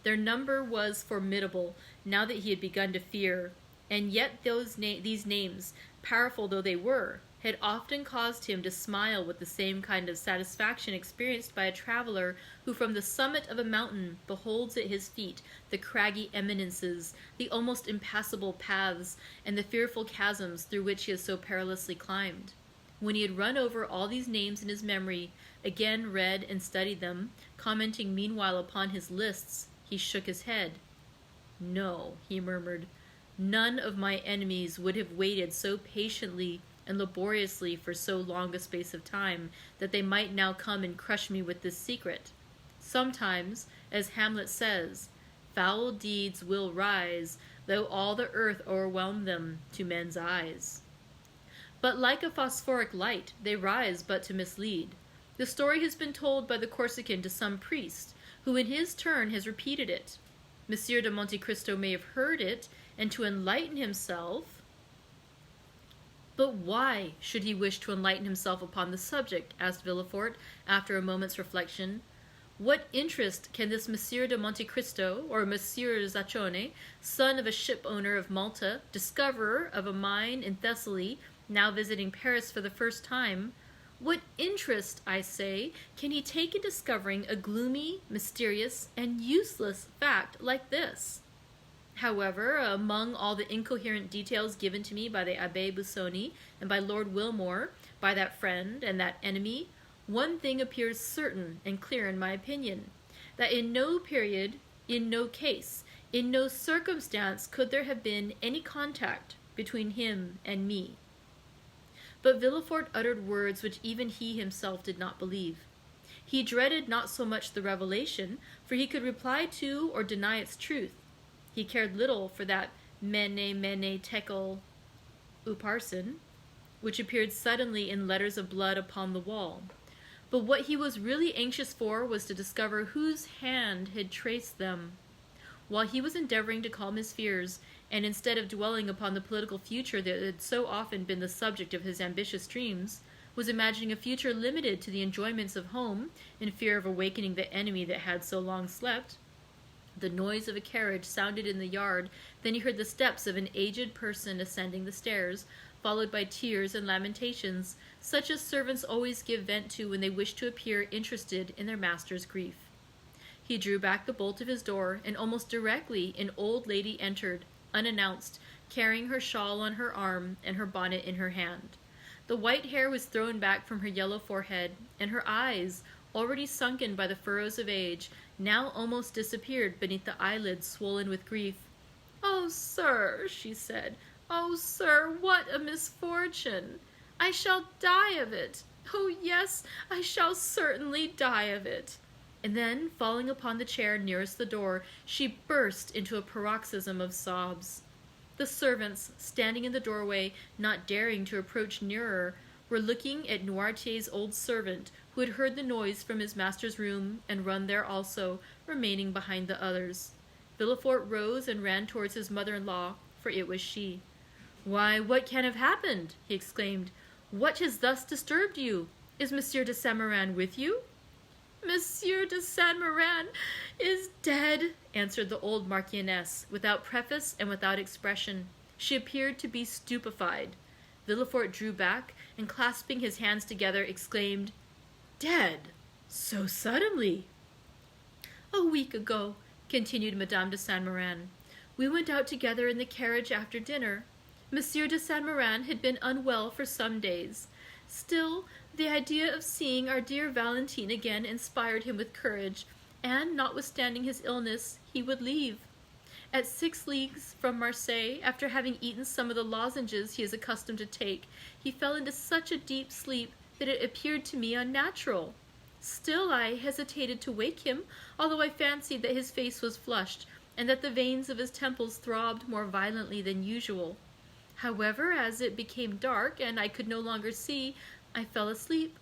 Their number was formidable, now that he had begun to fear, and yet these names, powerful though they were, had often caused him to smile with the same kind of satisfaction experienced by a traveler who from the summit of a mountain beholds at his feet the craggy eminences, the almost impassable paths, and the fearful chasms through which he has so perilously climbed. When he had run over all these names in his memory, again read and studied them, commenting meanwhile upon his lists, he shook his head. "No," he murmured, "none of my enemies would have waited so patiently and laboriously for so long a space of time, that they might now come and crush me with this secret. Sometimes, as Hamlet says, foul deeds will rise, though all the earth o'erwhelm them to men's eyes. But like a phosphoric light, they rise but to mislead. The story has been told by the Corsican to some priest, who in his turn has repeated it. Monsieur de Monte Cristo may have heard it, and to enlighten himself— "But why should he wish to enlighten himself upon the subject?" asked Villefort, after a moment's reflection. "What interest can this Monsieur de Monte Cristo, or Monsieur Zaccone, son of a ship-owner of Malta, discoverer of a mine in Thessaly, now visiting Paris for the first time— what interest, I say, can he take in discovering a gloomy, mysterious, and useless fact like this? However, among all the incoherent details given to me by the Abbé Busoni and by Lord Wilmore, by that friend and that enemy, one thing appears certain and clear in my opinion, that in no period In no case, in no circumstance could there have been any contact between him and me. But Villefort uttered words which even he himself did not believe. He dreaded not so much the revelation, for he could reply to or deny its truth. He cared little for that mene tekel upharsin, which appeared suddenly in letters of blood upon the wall. But what he was really anxious for was to discover whose hand had traced them. While he was endeavoring to calm his fears, and instead of dwelling upon the political future that had so often been the subject of his ambitious dreams, was imagining a future limited to the enjoyments of home, in fear of awakening the enemy that had so long slept, the noise of a carriage sounded in the yard. Then he heard the steps of an aged person ascending the stairs, followed by tears and lamentations, such as servants always give vent to when they wish to appear interested in their master's grief. He drew back the bolt of his door, and almost directly an old lady entered, unannounced, carrying her shawl on her arm and her bonnet in her hand. The white hair was thrown back from her yellow forehead, and her eyes, already sunken by the furrows of age, now almost disappeared beneath the eyelids swollen with grief. "Oh, sir," she said, "oh, sir, what a misfortune! I shall die of it. Oh, yes, I shall certainly die of it." And then, falling upon the chair nearest the door, she burst into a paroxysm of sobs. The servants, standing in the doorway, not daring to approach nearer, were looking at Noirtier's old servant, who had heard the noise from his master's room and run there also, remaining behind the others. Villefort rose and ran towards his mother-in-law, for it was she. "Why, what can have happened?" he exclaimed. "What has thus disturbed you? Is Monsieur de Saint-Méran with you?" "Monsieur de Saint-Méran is dead," answered the old marchioness, without preface and without expression. She appeared to be stupefied. Villefort drew back, and clasping his hands together, exclaimed, "Dead? So suddenly?" "A week ago," continued Madame de Saint-Méran. "We went out together in the carriage after dinner. Monsieur de Saint-Méran had been unwell for some days. Still, the idea of seeing our dear Valentine again inspired him with courage, and, notwithstanding his illness, he would leave. At 6 leagues from Marseilles, after having eaten some of the lozenges he is accustomed to take, he fell into such a deep sleep that it appeared to me unnatural. Still, I hesitated to wake him, although I fancied that his face was flushed, and that the veins of his temples throbbed more violently than usual. However, as it became dark, and I could no longer see, I fell asleep.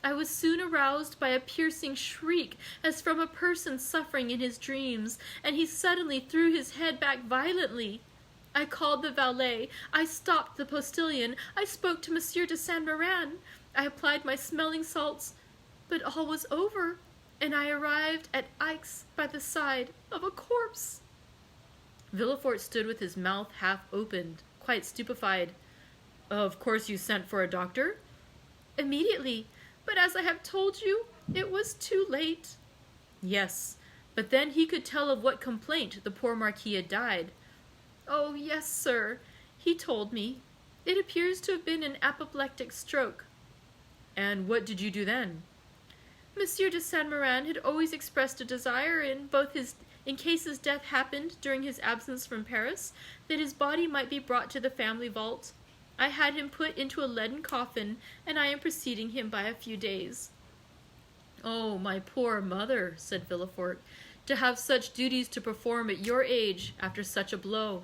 I was soon aroused by a piercing shriek, as from a person suffering in his dreams, and he suddenly threw his head back violently. I called the valet, I stopped the postilion, I spoke to Monsieur de Saint-Méran, I applied my smelling salts, but all was over, and I arrived at Aix by the side of a corpse." Villefort stood with his mouth half opened, quite stupefied. "Of course you sent for a doctor?" "Immediately, but as I have told you, it was too late." "Yes, but then he could tell of what complaint the poor Marquis had died." "Oh, yes, sir, he told me. It appears to have been an apoplectic stroke." "And what did you do then?" "Monsieur de Saint-Méran had always expressed a desire in case his death happened during his absence from Paris, that his body might be brought to the family vault. I had him put into a leaden coffin, and I am preceding him by a few days." "Oh, my poor mother," said Villefort, "to have such duties to perform at your age after such a blow."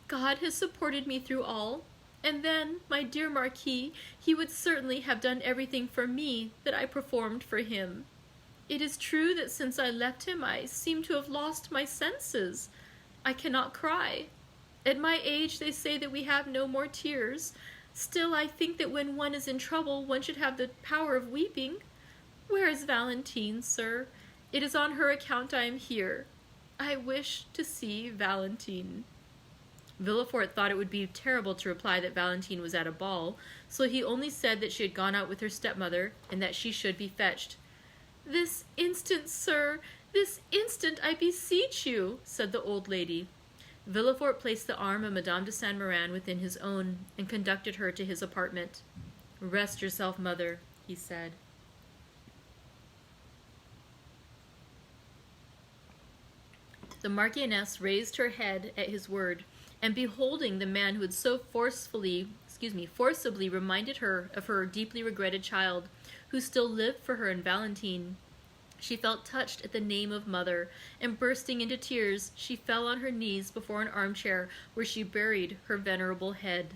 "God has supported me through all, and then, my dear Marquis, he would certainly have done everything for me that I performed for him. It is true that since I left him I seem to have lost my senses. I cannot cry. At my age they say that we have no more tears. Still, I think that when one is in trouble one should have the power of weeping. Where is Valentine, sir? It is on her account I am here. I wish to see Valentine." Villefort thought it would be terrible to reply that Valentine was at a ball, so he only said that she had gone out with her stepmother, and that she should be fetched. "This instant, sir, this instant, I beseech you," said the old lady. Villefort placed the arm of Madame de Saint-Méran within his own, and conducted her to his apartment. "Rest yourself, mother," he said. The Marchioness raised her head at his word, and beholding the man who had so forcibly reminded her of her deeply regretted child, who still lived for her in Valentine, she felt touched at the name of mother, and bursting into tears, she fell on her knees before an armchair where she buried her venerable head.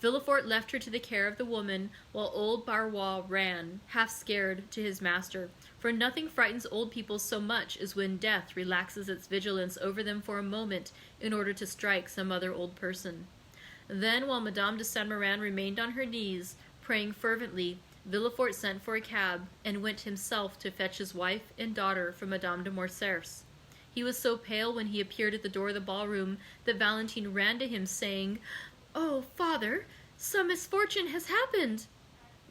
Villefort left her to the care of the woman, while old Barrois ran, half scared, to his master, for nothing frightens old people so much as when death relaxes its vigilance over them for a moment in order to strike some other old person. Then, while Madame de Saint-Méran remained on her knees, praying fervently, Villefort sent for a cab, and went himself to fetch his wife and daughter from Madame de Morcerf's. He was so pale when he appeared at the door of the ballroom that Valentine ran to him, saying, "Oh, father, some misfortune has happened."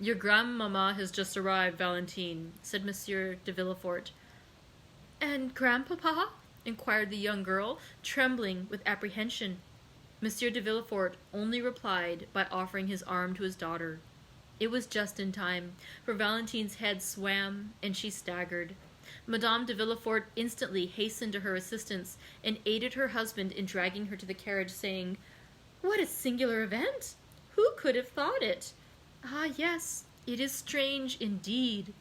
"Your grandmamma has just arrived, Valentine," said Monsieur de Villefort. "And grandpapa?" inquired the young girl, trembling with apprehension. Monsieur de Villefort only replied by offering his arm to his daughter. It was just in time, for Valentine's head swam, and she staggered. Madame de Villefort instantly hastened to her assistance, and aided her husband in dragging her to the carriage, saying, "What a singular event! Who could have thought it? Ah, yes, it is strange indeed."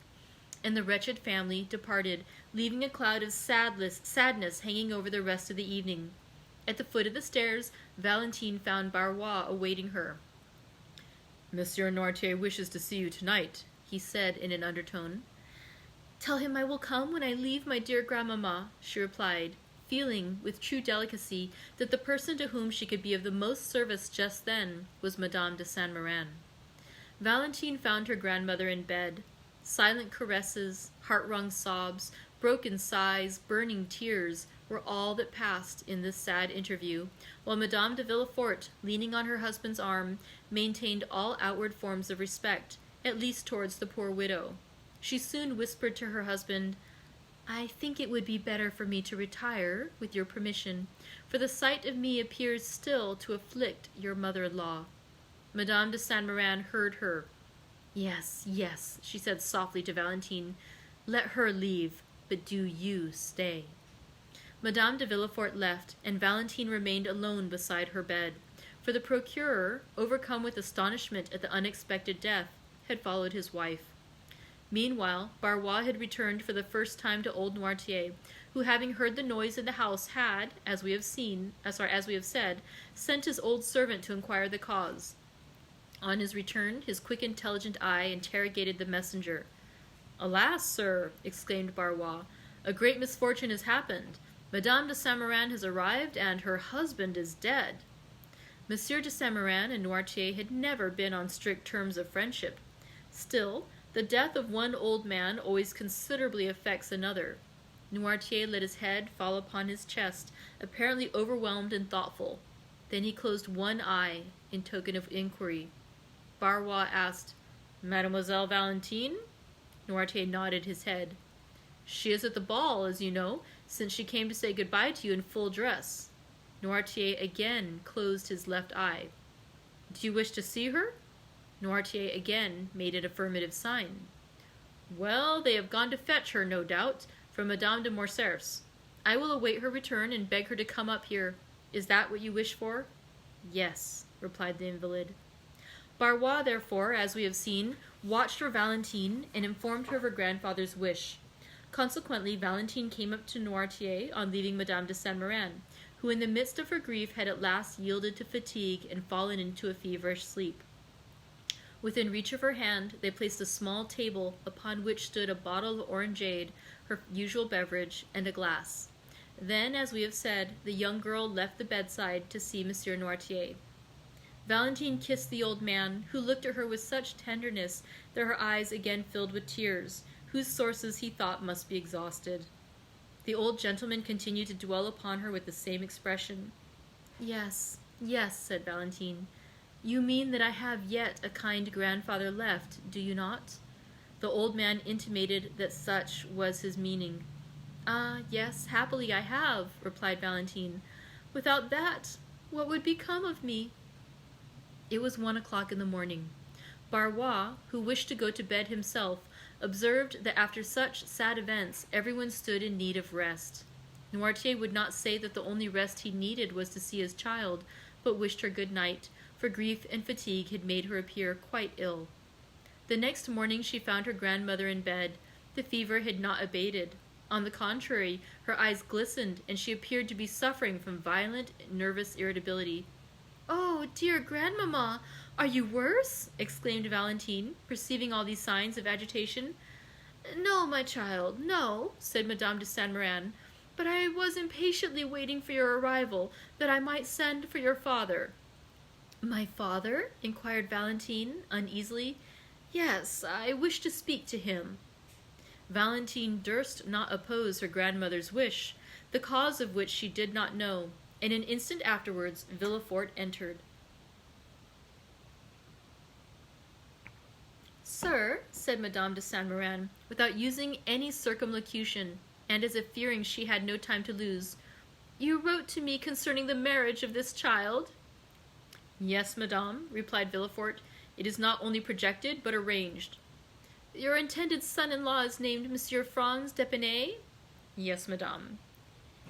And the wretched family departed, leaving a cloud of sadness hanging over the rest of the evening. At the foot of the stairs, Valentine found Barrois awaiting her. "Monsieur Noirtier wishes to see you tonight," he said in an undertone. "Tell him I will come when I leave my dear grandmamma," she replied, feeling, with true delicacy, that the person to whom she could be of the most service just then was Madame de Saint-Méran. Valentine found her grandmother in bed. Silent caresses, heart-wrung sobs, broken sighs, burning tears were all that passed in this sad interview, while Madame de Villefort, leaning on her husband's arm, maintained all outward forms of respect, at least towards the poor widow. She soon whispered to her husband, "I think it would be better for me to retire, with your permission, for the sight of me appears still to afflict your mother-in-law." Madame de Saint-Méran heard her. "Yes, yes," she said softly to Valentine, "let her leave, but do you stay." Madame de Villefort left, and Valentine remained alone beside her bed, for the procureur, overcome with astonishment at the unexpected death, had followed his wife. Meanwhile, Barrois had returned for the first time to old Noirtier, who, having heard the noise in the house, had, as we have said, sent his old servant to inquire the cause. On his return, his quick, intelligent eye interrogated the messenger. "Alas, sir," exclaimed Barrois, "a great misfortune has happened. Madame de Saint-Méran has arrived, and her husband is dead." Monsieur de Saint-Méran and Noirtier had never been on strict terms of friendship. Still, the death of one old man always considerably affects another. Noirtier let his head fall upon his chest, apparently overwhelmed and thoughtful. Then he closed one eye in token of inquiry. Barrois asked, "Mademoiselle Valentine?" Noirtier nodded his head. "She is at the ball, as you know, since she came to say goodbye to you in full dress." Noirtier again closed his left eye. "Do you wish to see her?" Noirtier again made an affirmative sign. "Well, they have gone to fetch her, no doubt, from Madame de Morcerf's. I will await her return and beg her to come up here. Is that what you wish for?" "Yes," replied the invalid. Barrois, therefore, as we have seen, watched for Valentine and informed her of her grandfather's wish. Consequently, Valentine came up to Noirtier on leaving Madame de Saint-Méran, who in the midst of her grief had at last yielded to fatigue and fallen into a feverish sleep. Within reach of her hand, they placed a small table upon which stood a bottle of orangeade, her usual beverage, and a glass. Then, as we have said, the young girl left the bedside to see Monsieur Noirtier. Valentine kissed the old man, who looked at her with such tenderness that her eyes again filled with tears, whose sources he thought must be exhausted. The old gentleman continued to dwell upon her with the same expression. "Yes, yes," said Valentine. "You mean that I have yet a kind grandfather left, do you not?" The old man intimated that such was his meaning. "Ah, yes, happily I have," replied Valentine. "Without that, what would become of me?" It was 1 o'clock in the morning. Barrois, who wished to go to bed himself, observed that after such sad events everyone stood in need of rest. Noirtier would not say that the only rest he needed was to see his child, but wished her good night, for grief and fatigue had made her appear quite ill. The next morning she found her grandmother in bed. The fever had not abated. On the contrary, her eyes glistened, and she appeared to be suffering from violent nervous irritability. "Oh, dear grandmamma, are you worse?" exclaimed Valentine, perceiving all these signs of agitation. "No, my child, no," said Madame de Saint-Méran, "but I was impatiently waiting for your arrival, that I might send for your father." "My father?" inquired Valentine, uneasily. "Yes, I wish to speak to him." Valentine durst not oppose her grandmother's wish, the cause of which she did not know, and an instant afterwards Villefort entered. "Sir," said Madame de Saint-Méran, without using any circumlocution, and as if fearing she had no time to lose, "you wrote to me concerning the marriage of this child?" "Yes, madame," replied Villefort. "It is not only projected, but arranged." "Your intended son-in-law is named Monsieur Franz d'Épinay?" "Yes, madame."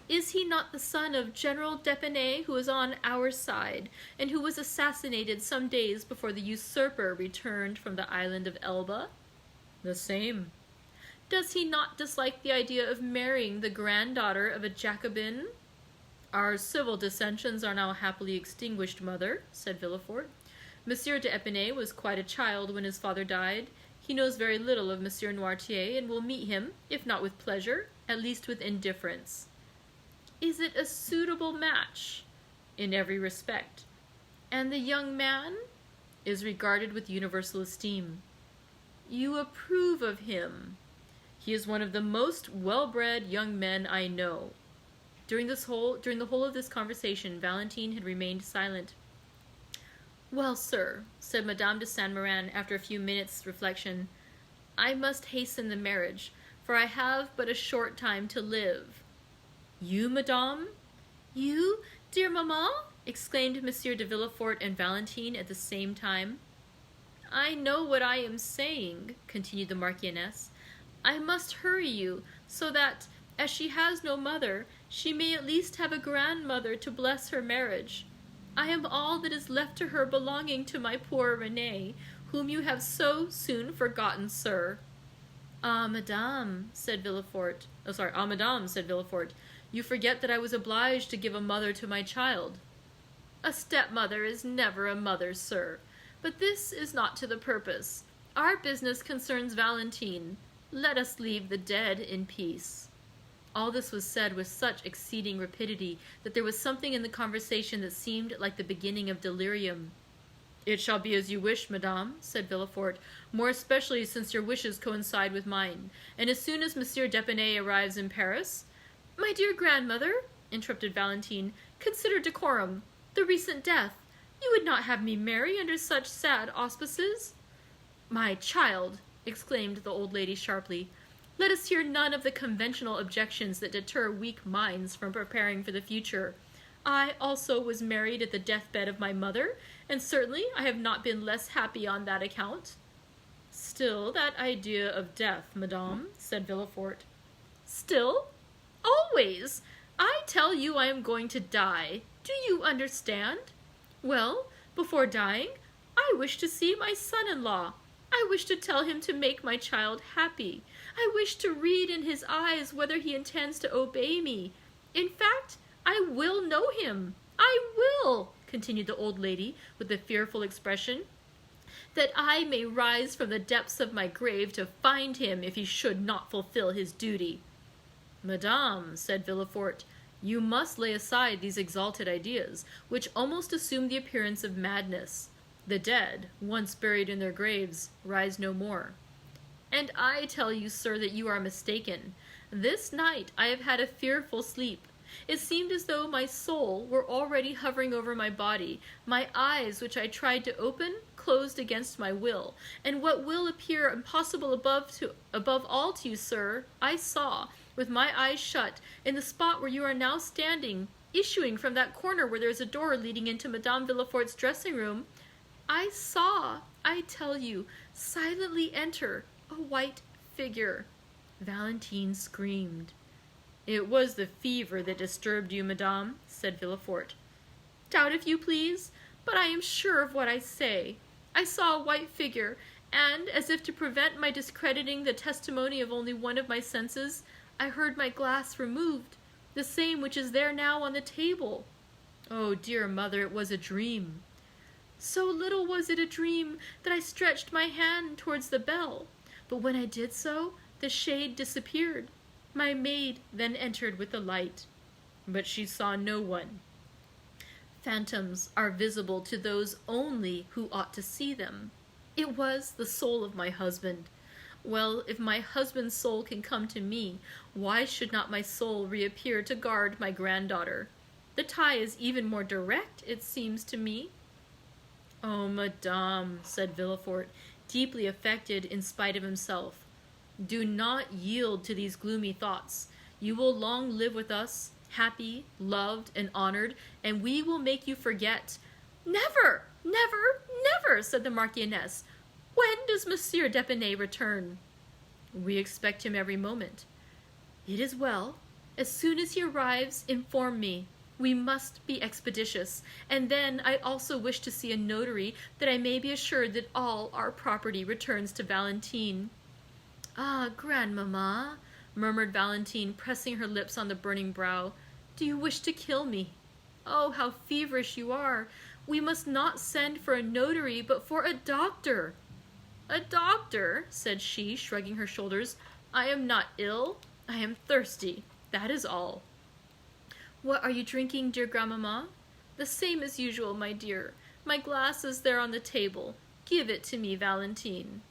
"Is he not the son of General d'Épinay, who is on our side, and who was assassinated some days before the usurper returned from the island of Elba?" "The same." "Does he not dislike the idea of marrying the granddaughter of a Jacobin?" "Our civil dissensions are now happily extinguished, mother," said Villefort. "Monsieur d'Épinay was quite a child when his father died. He knows very little of Monsieur Noirtier, and will meet him, if not with pleasure, at least with indifference." "Is it a suitable match?" "In every respect." "And the young man?" "Is regarded with universal esteem." "You approve of him?" "He is one of the most well-bred young men I know." During the whole of this conversation, Valentine had remained silent. "Well, sir," said Madame de Saint-Méran after a few minutes' reflection, "I must hasten the marriage, for I have but a short time to live." "You, madame?" "You, dear mamma?" exclaimed Monsieur de Villefort and Valentine at the same time. "I know what I am saying," continued the Marchioness. "I must hurry you, so that, as she has no mother, she may at least have a grandmother to bless her marriage. I am all that is left to her belonging to my poor Renée, whom you have so soon forgotten, sir." "Ah, madame," said Villefort, "you forget that I was obliged to give a mother to my child." "A stepmother is never a mother, sir. But this is not to the purpose. Our business concerns Valentine. Let us leave the dead in peace." All this was said with such exceeding rapidity that there was something in the conversation that seemed like the beginning of delirium. "It shall be as you wish, madame," said Villefort, "more especially since your wishes coincide with mine. And as soon as Monsieur d'Épinay arrives in Paris—" "My dear grandmother," interrupted Valentine, "consider decorum. The recent death. You would not have me marry under such sad auspices." "My child," exclaimed the old lady sharply, "let us hear none of the conventional objections that deter weak minds from preparing for the future. I also was married at the deathbed of my mother, and certainly I have not been less happy on that account." "Still, that idea of death, madame," said Villefort. "Still? Always! I tell you I am going to die. Do you understand? Well, before dying, I wish to see my son-in-law. I wish to tell him to make my child happy. I wish to read in his eyes whether he intends to obey me. In fact, I will know him. I will," continued the old lady with a fearful expression, "that I may rise from the depths of my grave to find him if he should not fulfill his duty." "Madame," said Villefort, "you must lay aside these exalted ideas, which almost assume the appearance of madness. The dead, once buried in their graves, rise no more." "And I tell you, sir, that you are mistaken. This night I have had a fearful sleep. It seemed as though my soul were already hovering over my body. My eyes, which I tried to open, closed against my will, and what will appear impossible above all to you, sir, I saw, with my eyes shut, in the spot where you are now standing, issuing from that corner where there is a door leading into Madame Villefort's dressing-room. I saw, I tell you, silently enter a white figure." Valentine screamed. It was the fever that disturbed you, madame, said Villefort. Doubt if you please, but I am sure of what I say. I saw a white figure, and, as if to prevent my discrediting the testimony of only one of my senses, I heard my glass removed, the same which is there now on the table. Oh, dear mother, it was a dream. So little was it a dream that I stretched my hand towards the bell, but when I did so, the shade disappeared. My maid then entered with the light, but she saw no one. Phantoms are visible to those only who ought to see them. It was the soul of my husband. Well, if my husband's soul can come to me, why should not my soul reappear to guard my granddaughter? The tie is even more direct, it seems to me. Oh, madame, said Villefort, deeply affected in spite of himself, do not yield to these gloomy thoughts. You will long live with us, happy, loved, and honored, and we will make you forget. Never, never, never, said the Marchioness. When does Monsieur d'Épinay return? We expect him every moment. It is well. As soon as he arrives, inform me. We must be expeditious, and then I also wish to see a notary, that I may be assured that all our property returns to Valentine. Ah, grandmamma, murmured Valentine, pressing her lips on the burning brow, do you wish to kill me? Oh, how feverish you are! We must not send for a notary, but for a doctor. A doctor, said she, shrugging her shoulders. I am not ill. I am thirsty. That is all. What are you drinking, dear grandmamma? The same as usual, my dear. My glass is there on the table. Give it to me, Valentine.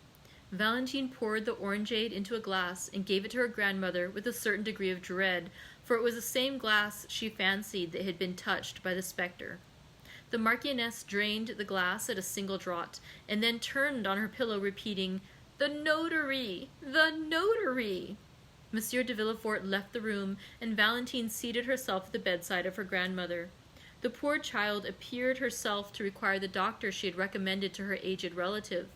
Valentine poured the orangeade into a glass and gave it to her grandmother with a certain degree of dread, for it was the same glass she fancied that had been touched by the spectre. The Marchioness drained the glass at a single draught, and then turned on her pillow, repeating, "The notary! The notary!" Monsieur de Villefort left the room, and Valentine seated herself at the bedside of her grandmother. The poor child appeared herself to require the doctor she had recommended to her aged relative.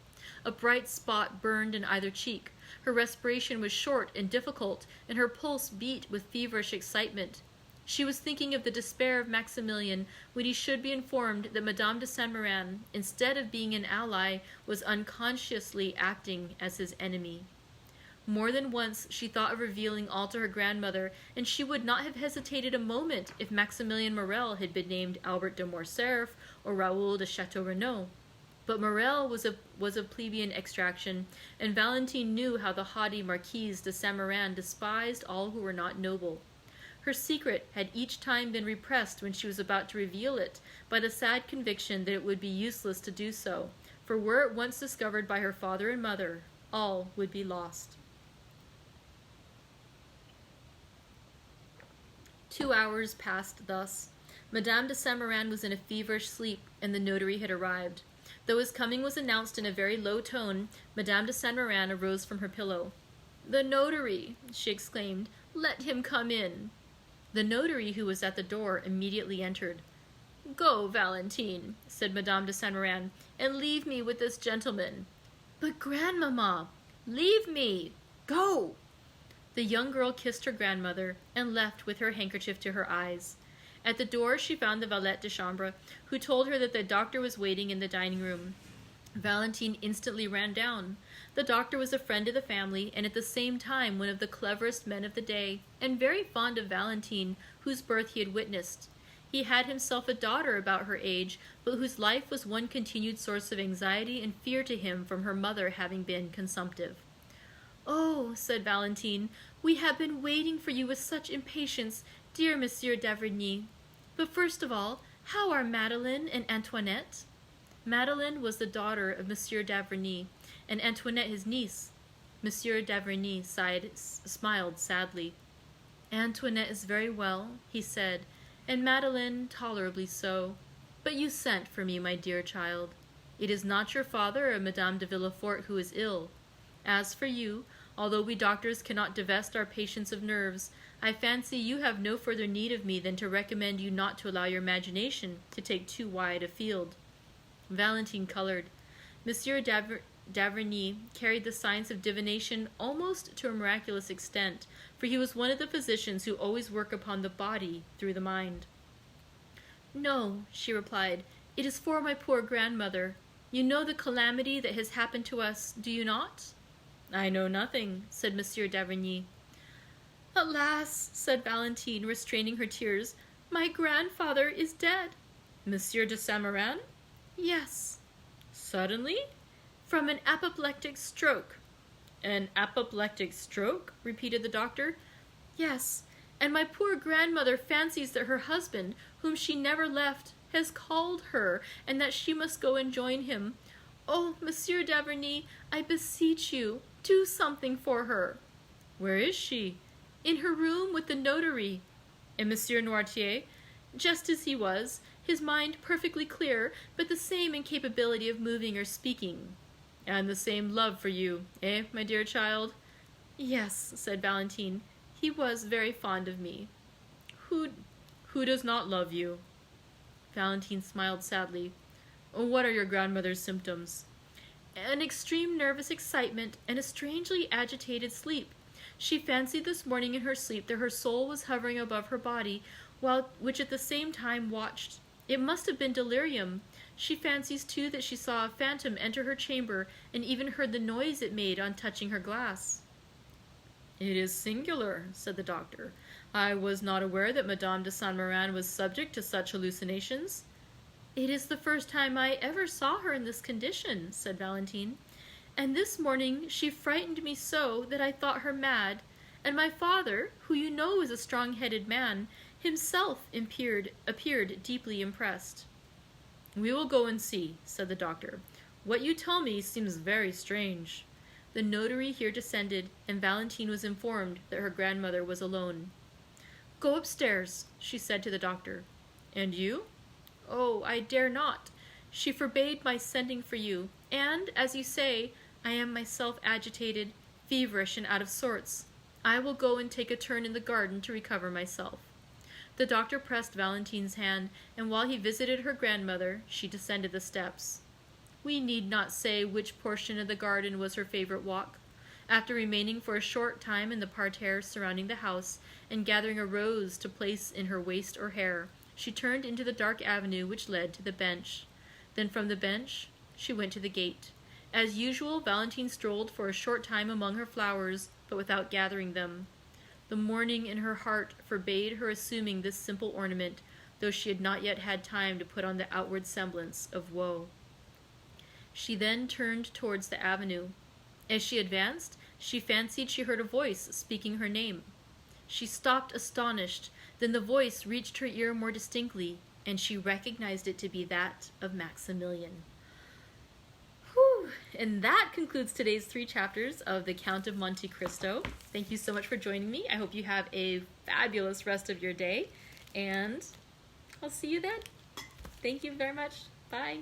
A bright spot burned in either cheek. Her respiration was short and difficult, and her pulse beat with feverish excitement. She was thinking of the despair of Maximilian when he should be informed that Madame de Saint-Méran, instead of being an ally, was unconsciously acting as his enemy. More than once she thought of revealing all to her grandmother, and she would not have hesitated a moment if Maximilian Morel had been named Albert de Morcerf or Raoul de Château-Renaud. But Morel was of plebeian extraction, and Valentine knew how the haughty Marquise de Saint-Méran despised all who were not noble. Her secret had each time been repressed when she was about to reveal it, by the sad conviction that it would be useless to do so, for were it once discovered by her father and mother, all would be lost. 2 hours passed thus. Madame de Saint-Méran was in a feverish sleep, and the notary had arrived. Though his coming was announced in a very low tone, Madame de Saint-Méran arose from her pillow. "The notary!" she exclaimed. "Let him come in." The notary, who was at the door, immediately entered. "Go, Valentine," said Madame de Saint-Méran, "and leave me with this gentleman." "But, grandmamma—" "Leave me! Go!" The young girl kissed her grandmother, and left with her handkerchief to her eyes. At the door she found the valet de chambre, who told her that the doctor was waiting in the dining room. Valentine instantly ran down. The doctor was a friend of the family, and at the same time one of the cleverest men of the day, and very fond of Valentine, whose birth he had witnessed. He had himself a daughter about her age, but whose life was one continued source of anxiety and fear to him from her mother having been consumptive. "Oh," said Valentine, "we have been waiting for you with such impatience, dear Monsieur d'Avrigny. But first of all, how are Madeleine and Antoinette?" Madeleine was the daughter of Monsieur d'Avrigny, and Antoinette his niece. Monsieur d'Avrigny smiled sadly. "Antoinette is very well," he said, "and Madeleine tolerably so. But you sent for me, my dear child. It is not your father or Madame de Villefort who is ill. As for you, although we doctors cannot divest our patients of nerves, I fancy you have no further need of me than to recommend you not to allow your imagination to take too wide a field." Valentine colored. Monsieur d'Avrigny carried the science of divination almost to a miraculous extent, for he was one of the physicians who always work upon the body through the mind. "No," she replied, "it is for my poor grandmother. You know the calamity that has happened to us, do you not?" "I know nothing," said Monsieur d'Avrigny. "Alas," said Valentine, restraining her tears, "my grandfather is dead." "Monsieur de Saint-Méran?" "Yes." "Suddenly?" "From an apoplectic stroke." "An apoplectic stroke?" repeated the doctor. "Yes, and my poor grandmother fancies that her husband, whom she never left, has called her, and that she must go and join him. Oh, Monsieur d'Avrigny, I beseech you, do something for her." "Where is she?" "In her room with the notary." "And Monsieur Noirtier?" "Just as he was, his mind perfectly clear, but the same incapability of moving or speaking." "And the same love for you, eh, my dear child?" "Yes," said Valentine, "he was very fond of me." Who does not love you?" Valentine smiled sadly. "What are your grandmother's symptoms?" "An extreme nervous excitement and a strangely agitated sleep. She fancied this morning in her sleep that her soul was hovering above her body, which at the same time watched. It must have been delirium. She fancies too that she saw a phantom enter her chamber and even heard the noise it made on touching her glass." "It is singular," said the doctor. "I was not aware that Madame de Saint-Méran was subject to such hallucinations." "It is the first time I ever saw her in this condition," said Valentine. "And this morning she frightened me so that I thought her mad, and my father, who you know is a strong-headed man, himself appeared deeply impressed." "We will go and see," said the doctor. "What you tell me seems very strange." The notary here descended, and Valentine was informed that her grandmother was alone. "Go upstairs," she said to the doctor. "And you?" "Oh, I dare not. She forbade my sending for you, and, as you say, I am myself agitated, feverish, and out of sorts. I will go and take a turn in the garden to recover myself." The doctor pressed Valentine's hand, and while he visited her grandmother, she descended the steps. We need not say which portion of the garden was her favorite walk. After remaining for a short time in the parterre surrounding the house, and gathering a rose to place in her waist or hair, she turned into the dark avenue which led to the bench. Then from the bench she went to the gate. As usual, Valentine strolled for a short time among her flowers, but without gathering them. The mourning in her heart forbade her assuming this simple ornament, though she had not yet had time to put on the outward semblance of woe. She then turned towards the avenue. As she advanced, she fancied she heard a voice speaking her name. She stopped astonished, then the voice reached her ear more distinctly, and she recognized it to be that of Maximilian. Whew! And that concludes today's 3 chapters of the Count of Monte Cristo. Thank you so much for joining me. I hope you have a fabulous rest of your day, and I'll see you then. Thank you very much. Bye.